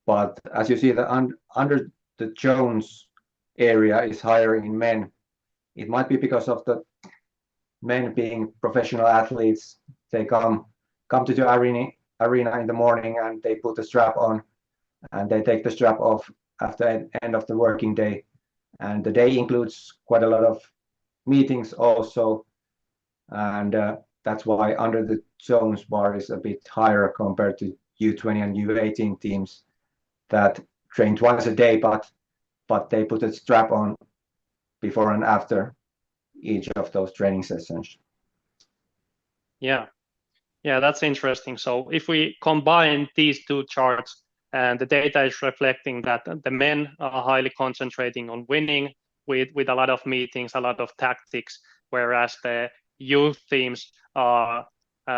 But as you see, the under the Jones area is higher in men. It might be because of the men being professional athletes. They come to the arena in the morning and they put the strap on and they take the strap off after the end of the working day. And the day includes quite a lot of meetings also. And that's why under the Jones bar is a bit higher compared to U20 and U18 teams that train twice a day, but they put a strap on before and after each of those training sessions. Yeah. Yeah, that's interesting. So if we combine these two charts, and the data is reflecting that the men are highly concentrating on winning with a lot of meetings, a lot of tactics, whereas the youth teams are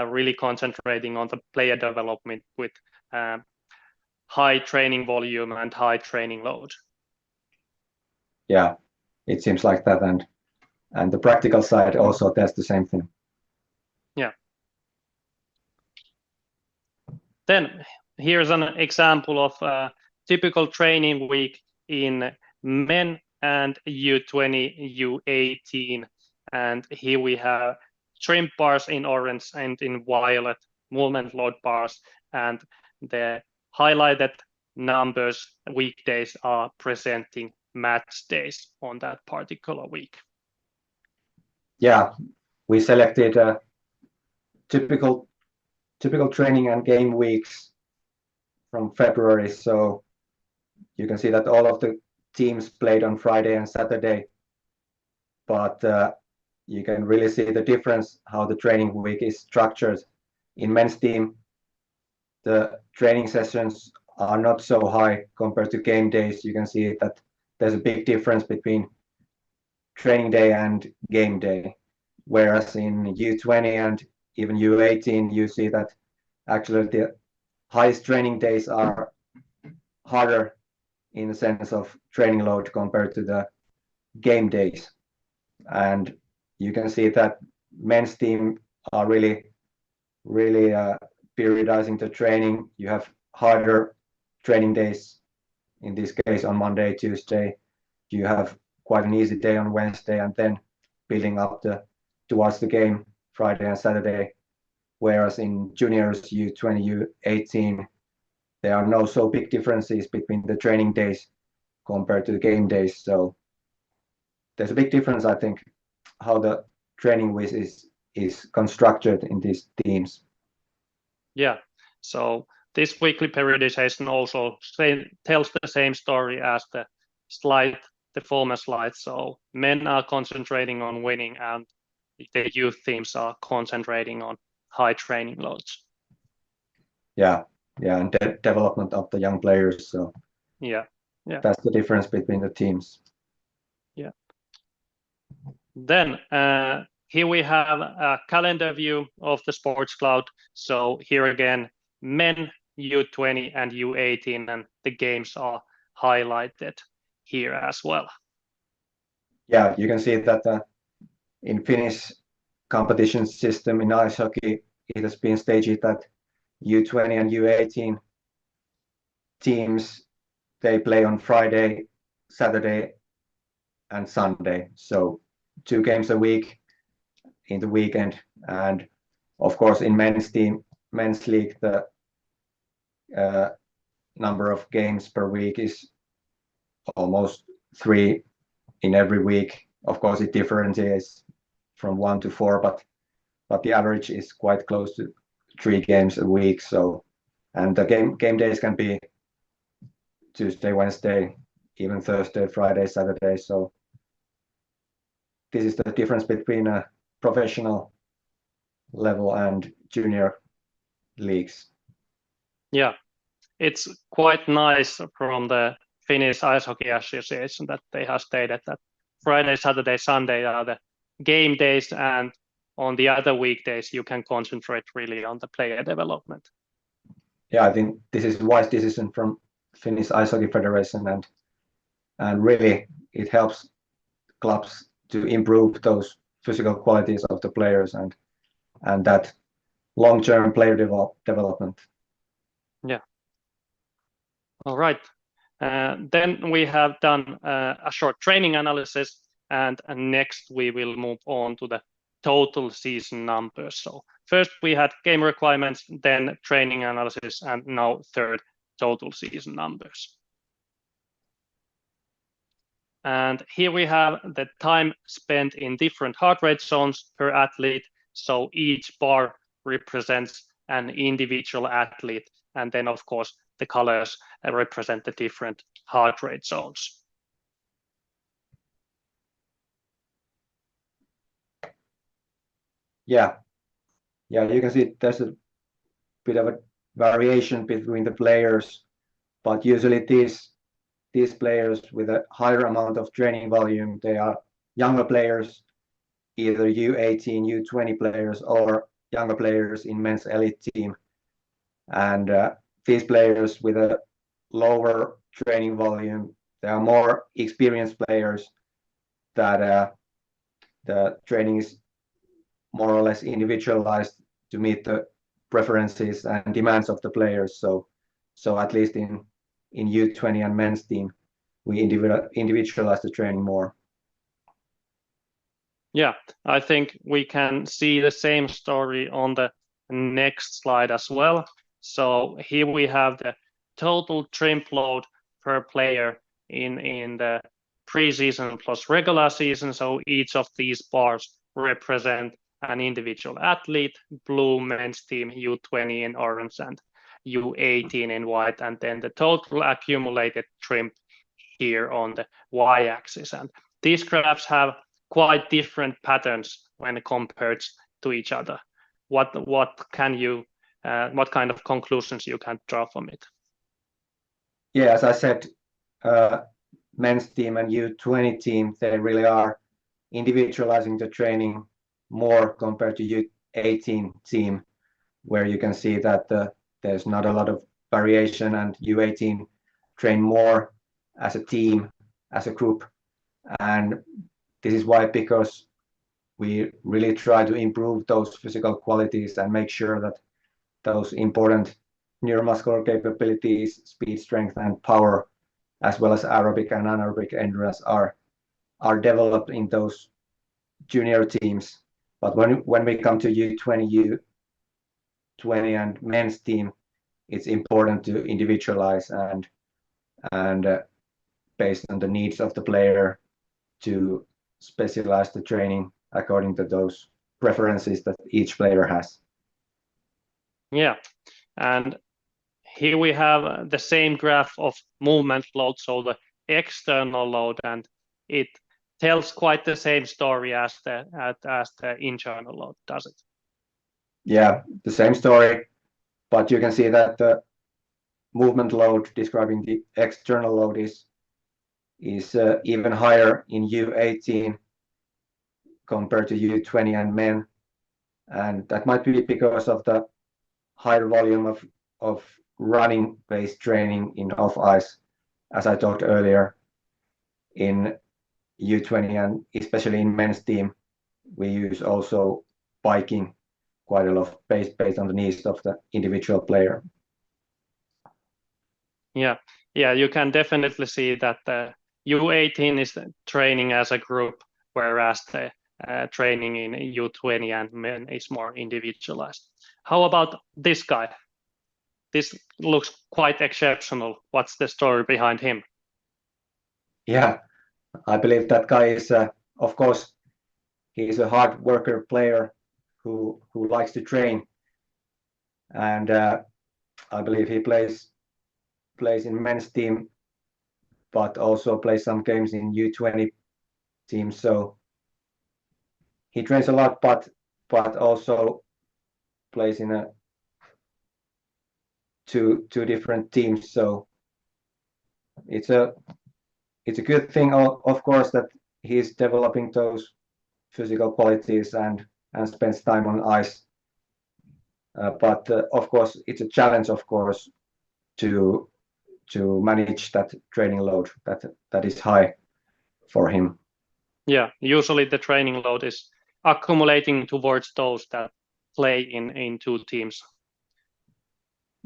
really concentrating on the player development with high training volume and high training load. Yeah, it seems like that, and the practical side also does the same thing. Yeah. Then here's an example of a typical training week in men and U20, U18. And here we have shrimp bars in orange and in violet, movement load bars, and the highlighted numbers weekdays are presenting match days on that particular week. Yeah, we selected typical training and game weeks from February, so you can see that all of the teams played on Friday and Saturday, but you can really see the difference how the training week is structured. In men's team, the training sessions are not so high compared to game days. You can see that there's a big difference between training day and game day, whereas in U20 and even U18, you see that actually the highest training days are harder in the sense of training load compared to the game days. And you can see that men's team are really periodizing the training. You have harder training days, in this case on Monday, Tuesday. You have quite an easy day on Wednesday, and then building up towards the game Friday and Saturday. Whereas in juniors, U20, U18, there are no so big differences between the training days compared to the game days. So there's a big difference, I think, how the training week is constructed in these teams. Yeah, so this weekly periodization also tells the same story as the slide, the former slide. So men are concentrating on winning, and the youth teams are concentrating on high training loads. Yeah, and the development of the young players. So yeah, that's the difference between the teams. Yeah. Then here we have a calendar view of the Sports Cloud. So here again, men, U20 and U18, and the games are highlighted here as well. Yeah, you can see that in Finnish competition system in ice hockey, it has been staged that U20 and U18 teams, they play on Friday, Saturday, and Sunday. So 2 games a week in the weekend. And of course, in men's league, the number of games per week is almost 3 in every week. Of course, it differentiates from 1 to 4, but the average is quite close to 3 games a week. So, and the game days can be Tuesday, Wednesday, even Thursday, Friday, Saturday. So this is the difference between a professional level and junior leagues. Yeah, it's quite nice from the Finnish Ice Hockey Association that they have stated that Friday, Saturday, Sunday are the game days, and on the other weekdays you can concentrate really on the player development. Yeah, I think this is a wise decision from Finnish Ice Hockey Federation, and really it helps clubs to improve those physical qualities of the players and that long-term player development. Yeah. All right. Then we have done a short training analysis, and next we will move on to the total season numbers. So first we had game requirements, then training analysis, and now third, total season numbers. And here we have the time spent in different heart rate zones per athlete. So each bar represents an individual athlete. And then, of course, the colors represent the different heart rate zones. Yeah, Yeah, you can see there's a bit of a variation between the players, but usually these players with a higher amount of training volume, they are younger players, either U18, U20 players, or younger players in men's elite team. And these players with a lower training volume, they are more experienced players that the training is more or less individualized to meet the preferences and demands of the players. So at least in U20 and men's team, we individualize the training more. Yeah, I think we can see the same story on the next slide as well. So here we have the total trimp load per player in the preseason plus regular season. So each of these bars represent an individual athlete: blue men's team, U20 in orange, and U18 in white, and then the total accumulated trimp here on the y-axis. And these graphs have quite different patterns when compared to each other. What kind of conclusions you can draw from it? Yeah, as I said, men's team and U20 team, they really are individualizing the training more compared to U18 team, where you can see that there's not a lot of variation, and U18 train more as a team, as a group. And this is why, because we really try to improve those physical qualities and make sure that those important neuromuscular capabilities, speed, strength, and power, as well as aerobic and anaerobic endurance, are developed in those junior teams. But when we come to U20 and men's team, it's important to individualize and based on the needs of the player to specialize the training according to those preferences that each player has. Yeah, and here we have the same graph of movement load, so the external load, and it tells quite the same story as the internal load, does it? Yeah, the same story, but you can see that the movement load describing the external load is even higher in U18 compared to U20 and men, and that might be because of the higher volume of running-based training in off-ice, as I talked earlier. In U20 and especially in men's team, we use also biking quite a lot based on the needs of the individual player. Yeah, you can definitely see that the U18 is training as a group, whereas the training in U20 and men is more individualized. How about this guy? This looks quite exceptional. What's the story behind him? Yeah, I believe that guy is, of course, he's a hard worker player who likes to train, and I believe he plays in men's team, but also plays some games in U20 team. So he trains a lot, but also plays in two different teams. So it's a good thing, of course, that he's developing those physical qualities and spends time on ice. But of course, it's a challenge, of course, to manage that training load that is high for him. Yeah, usually the training load is accumulating towards those that play in two teams.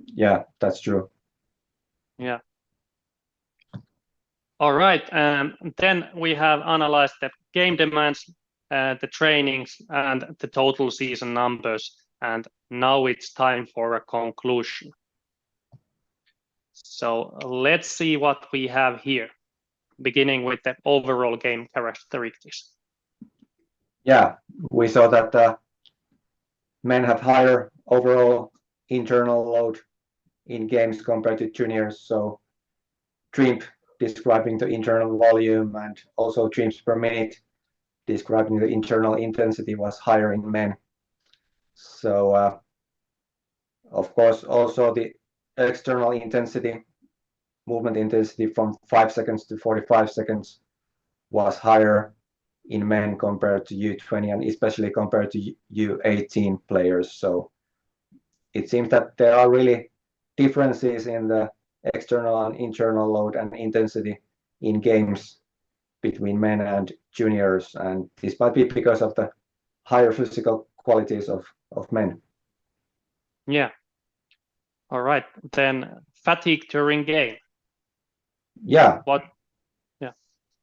Yeah, that's true. Yeah. All right, then we have analyzed the game demands, the trainings, and the total season numbers, and now it's time for a conclusion. So let's see what we have here, beginning with the overall game characteristics. Yeah, we saw that men have higher overall internal load in games compared to juniors. So trimp describing the internal volume and also trimps per minute describing the internal intensity was higher in men. So of course, also the external intensity, movement intensity from 5 seconds to 45 seconds was higher in men compared to U20 and especially compared to U18 players. So it seems that there are really differences in the external and internal load and intensity in games between men and juniors, and this might be because of the higher physical qualities of men. Yeah. All right. Then fatigue during game. Yeah. What? Yeah.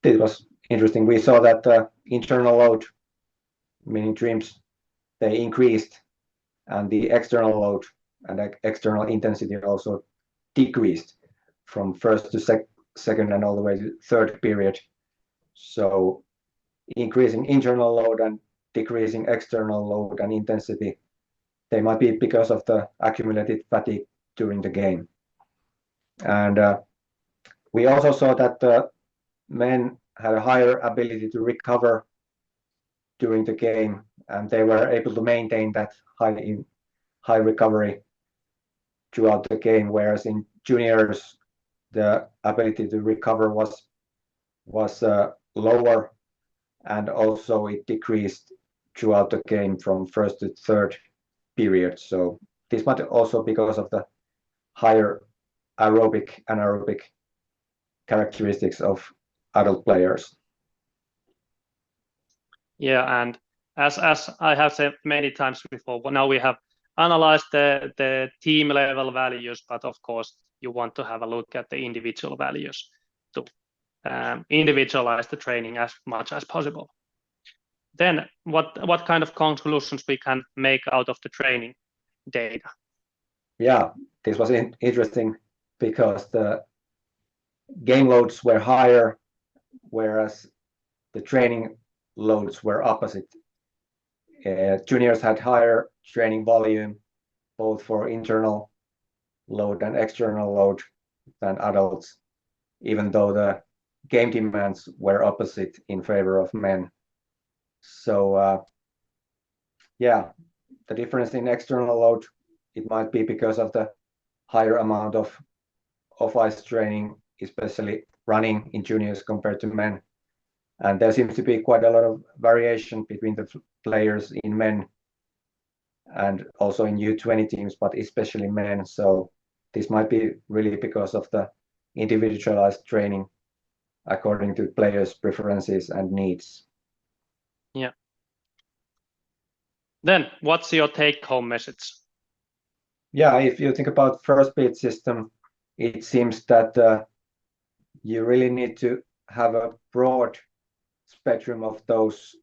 It was interesting. We saw that the internal load, meaning dreams, they increased, and the external load and external intensity also decreased from first to second and all the way to third period. So increasing internal load and decreasing external load and intensity, they might be because of the accumulated fatigue during the game. And we also saw that the men had a higher ability to recover during the game, and they were able to maintain that high recovery throughout the game, whereas in juniors, the ability to recover was lower, and also it decreased throughout the game from first to third period. So this might also because of the higher aerobic, anaerobic characteristics of adult players. Yeah, and as I have said many times before, now we have analyzed the team level values, but of course you want to have a look at the individual values to individualize the training as much as possible. Then what kind of conclusions we can make out of the training data? Yeah, this was interesting because the game loads were higher, whereas the training loads were opposite. Juniors had higher training volume, both for internal load and external load than adults, even though the game demands were opposite in favor of men. So yeah, the difference in external load, it might be because of the higher amount of off-ice training, especially running in juniors compared to men. And there seems to be quite a lot of variation between the players in men and also in U20 teams, but especially men. So this might be really because of the individualized training according to players' preferences and needs. Yeah. Then what's your take-home message? Yeah, if you think about Firstbeat system, it seems that you really need to have a broad spectrum of those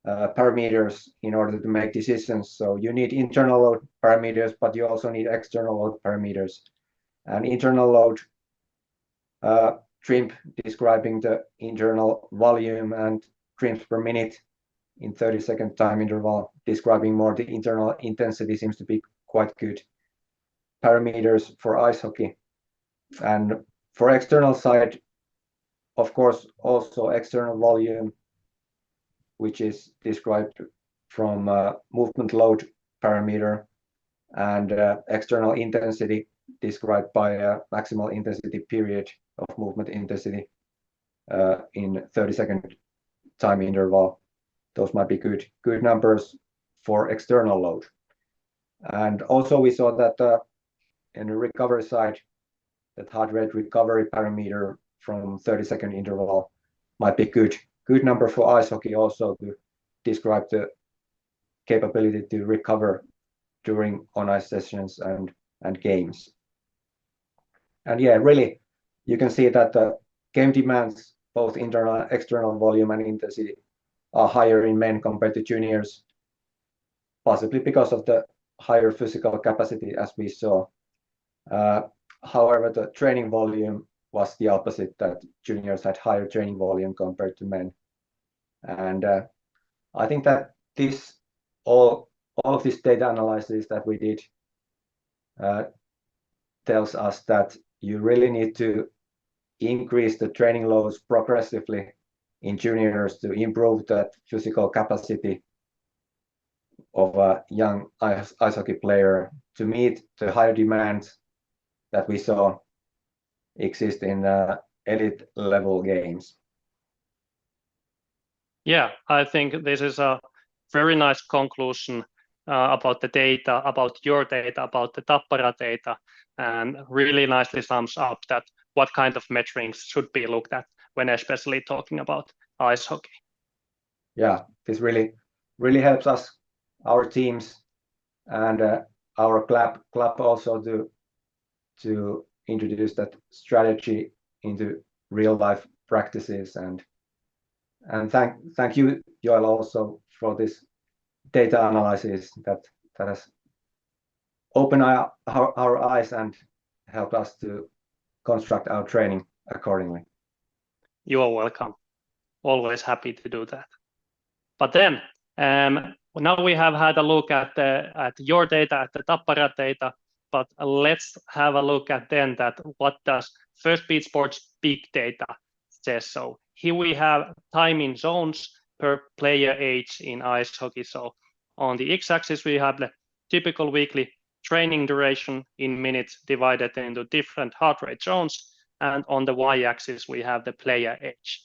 parameters in order to make decisions. So you need internal load parameters, but you also need external load parameters. And internal load, trimp describing the internal volume, and trims per minute in 30-second time interval describing more the internal intensity seems to be quite good parameters for ice hockey. And for external side, of course, also external volume, which is described from movement load parameter, and external intensity described by a maximal intensity period of movement intensity in 30-second time interval. Those might be good numbers for external load. And also we saw that in the recovery side, that heart rate recovery parameter from 30-second interval might be good number for ice hockey also to describe the capability to recover during on-ice sessions and games. And yeah, really, you can see that the game demands, both internal and external volume and intensity, are higher in men compared to juniors, possibly because of the higher physical capacity as we saw. However, the training volume was the opposite, that juniors had higher training volume compared to men. And I think that this all of this data analysis that we did tells us that you really need to increase the training loads progressively in juniors to improve that physical capacity of a young ice hockey player to meet the higher demands that we saw exist in elite level games. Yeah, I think this is a very nice conclusion about the data, about your data, about the Tappara data, and really nicely sums up that what kind of metrics should be looked at when especially talking about ice hockey. Yeah, this really helps us, our teams, and our club also to introduce that strategy into real life practices. And thank you, Joel, also for this data analysis that has opened our eyes and helped us to construct our training accordingly. You are welcome. Always happy to do that. But then now we have had a look at your data, at the Tappara data, but let's have a look at then that what does Firstbeat Sports big data says. So here we have time in zones per player age in ice hockey. So on the x-axis we have the typical weekly training duration in minutes divided into different heart rate zones, and on the y-axis we have the player age.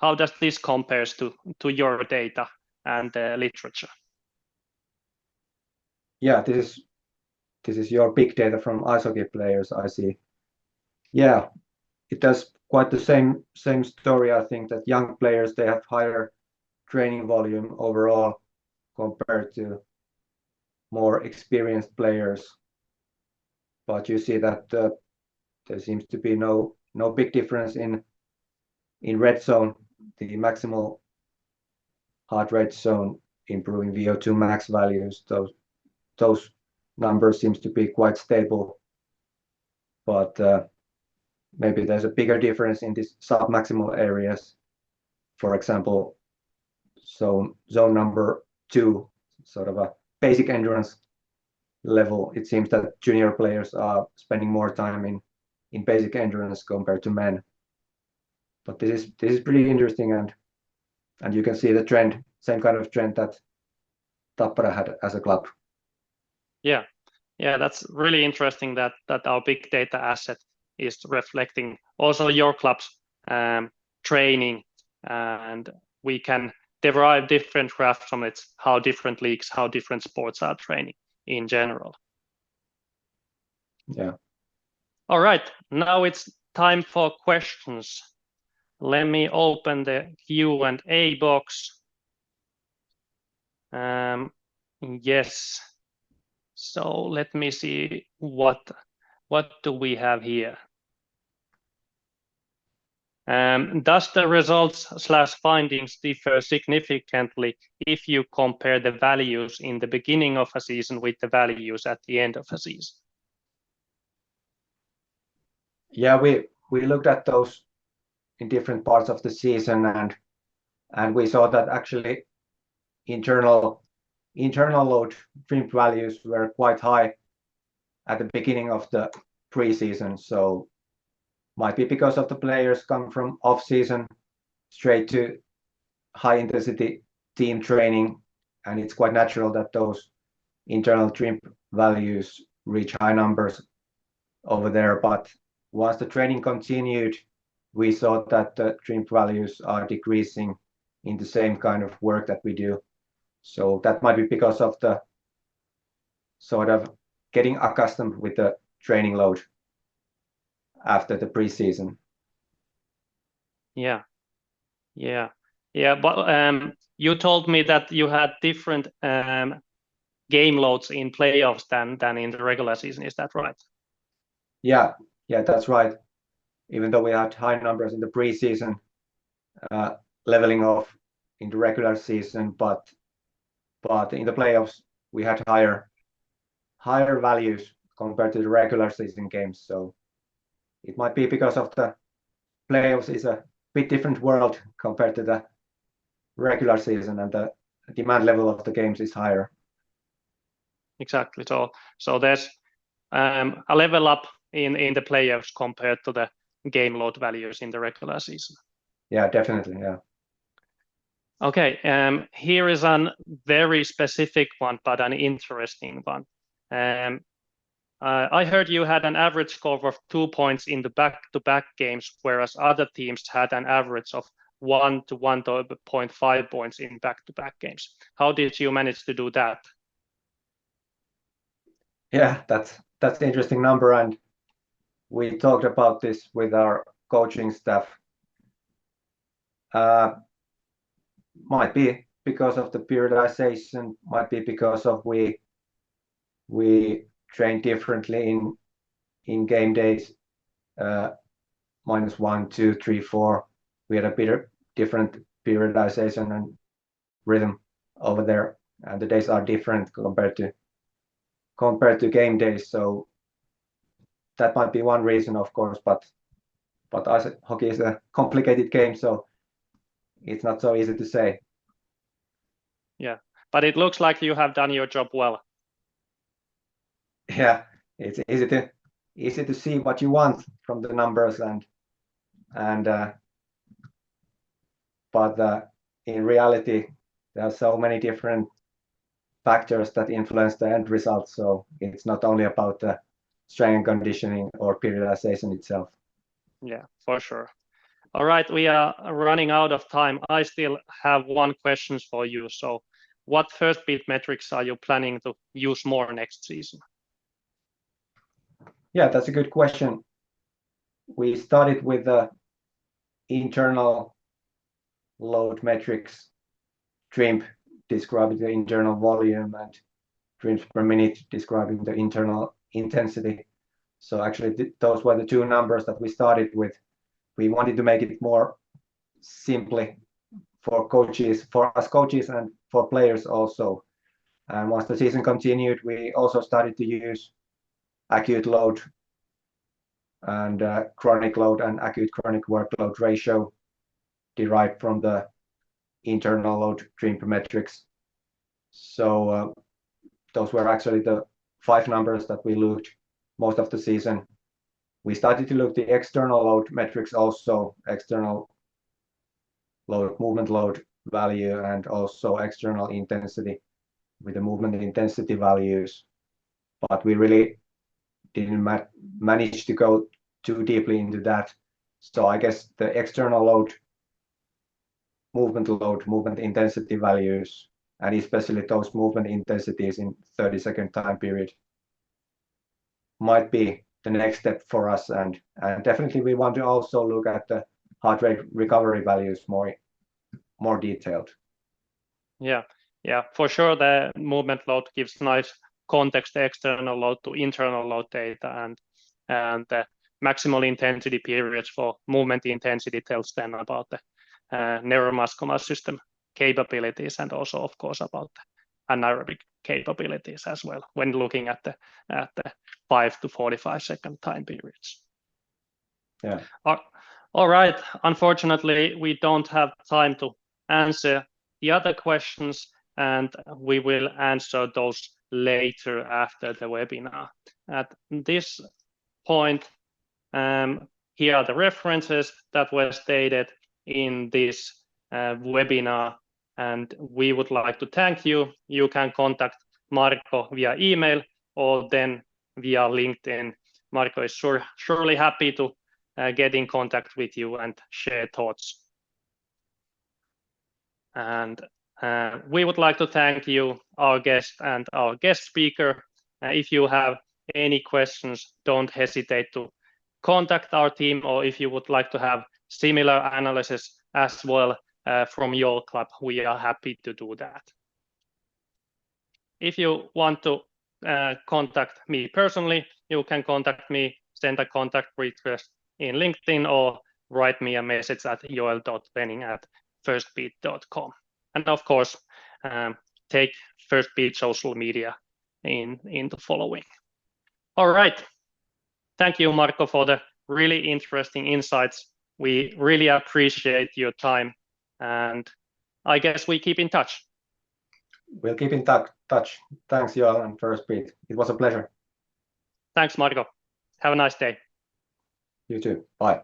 How does this compares to your data and literature? Yeah, this is your big data from ice hockey players, I see. Yeah, it does quite the same story. I think that young players, they have higher training volume overall compared to more experienced players. But you see that there seems to be no big difference in red zone, the maximal heart rate zone, improving VO2 max values. Those numbers seems to be quite stable, but maybe there's a bigger difference in these submaximal areas. For example, zone number 2, sort of a basic endurance level. It seems that junior players are spending more time in basic endurance compared to men. But this is pretty interesting, and you can see the trend, same kind of trend that Tappara had as a club. Yeah, that's really interesting that our big data asset is reflecting also your club's training, and we can derive different graphs from it, how different leagues, how different sports are training in general. Yeah. All right, now it's time for questions. Let me open the Q&A box. Yes. So let me see what do we have here. Does the results/findings differ significantly if you compare the values in the beginning of a season with the values at the end of a season? Yeah, we looked at those in different parts of the season, and we saw that actually internal load trim values were quite high at the beginning of the preseason. So might be because of the players come from off season straight to high intensity team training, and it's quite natural that those internal trim values reach high numbers over there. But once the training continued, we saw that the trim values are decreasing in the same kind of work that we do. So that might be because of the sort of getting accustomed with the training load after the preseason. Yeah. But you told me that you had different game loads in playoffs than in the regular season. Is that right? Yeah, that's right. Even though we had high numbers in the preseason, leveling off in the regular season, but in the playoffs we had higher values compared to the regular season games. So it might be because of the playoffs is a bit different world compared to the regular season, and the demand level of the games is higher. Exactly. So there's a level up in the playoffs compared to the game load values in the regular season. Yeah, definitely. Yeah. Okay, here is a very specific one, but an interesting one. I heard you had an average score of 2 points in the back-to-back games, whereas other teams had an average of 1 to 1.5 points in back-to-back games. How did you manage to do that? Yeah, that's an interesting number, and we talked about this with our coaching staff. Might be because of the periodization, might be because of we train differently in game days. -1, 2, 3, 4. We had a bit different periodization and rhythm over there, and the days are different compared to game days. So that might be one reason, of course, but ice hockey is a complicated game, so it's not so easy to say. Yeah, but it looks like you have done your job well. Yeah, it's easy to see what you want from the numbers, but in reality, there are so many different factors that influence the end result. So it's not only about the strength and conditioning or periodization itself. Yeah, for sure. All right, we are running out of time. I still have one question for you. So what Firstbeat metrics are you planning to use more next season? Yeah, that's a good question. We started with the internal load metrics, TRIMP describing the internal volume and TRIMS per minute describing the internal intensity. So actually those were the two numbers that we started with. We wanted to make it more simply for coaches, for us coaches and for players also. And once the season continued, we also started to use acute load and chronic load and acute chronic workload ratio derived from the internal load TRIMP metrics. So those were actually the 5 numbers that we looked most of the season. We started to look the external load metrics also, external load, movement load value, and also external intensity with the movement intensity values. But we really didn't manage to go too deeply into that. So I guess the external load, movement intensity values, and especially those movement intensities in 30-second time period might be the next step for us. And definitely we want to also look at the heart rate recovery values more detailed. Yeah, for sure the movement load gives nice context, external load to internal load data, and the maximal intensity periods for movement intensity tells then about the neuromuscular system capabilities and also of course about the anaerobic capabilities as well when looking at the 5 to 45-second time periods. Yeah. All right, unfortunately we don't have time to answer the other questions, and we will answer those later after the webinar. At this point, here are the references that were stated in this webinar, and we would like to thank you. You can contact Marko via email or then via LinkedIn. Marko is surely happy to get in contact with you and share thoughts. And we would like to thank you, our guest and our guest speaker. If you have any questions, don't hesitate to contact our team, or if you would like to have similar analysis as well from your club, we are happy to do that. If you want to contact me personally, you can contact me, send a contact request in LinkedIn, or write me a message at joel.wenning@firstbeat.com. And of course, take Firstbeat social media in the following. All right. Thank you, Marko, for the really interesting insights. We really appreciate your time, and I guess we keep in touch. We'll keep in touch. Thanks, Joel and Firstbeat. It was a pleasure. Thanks, Marko. Have a nice day. You too. Bye.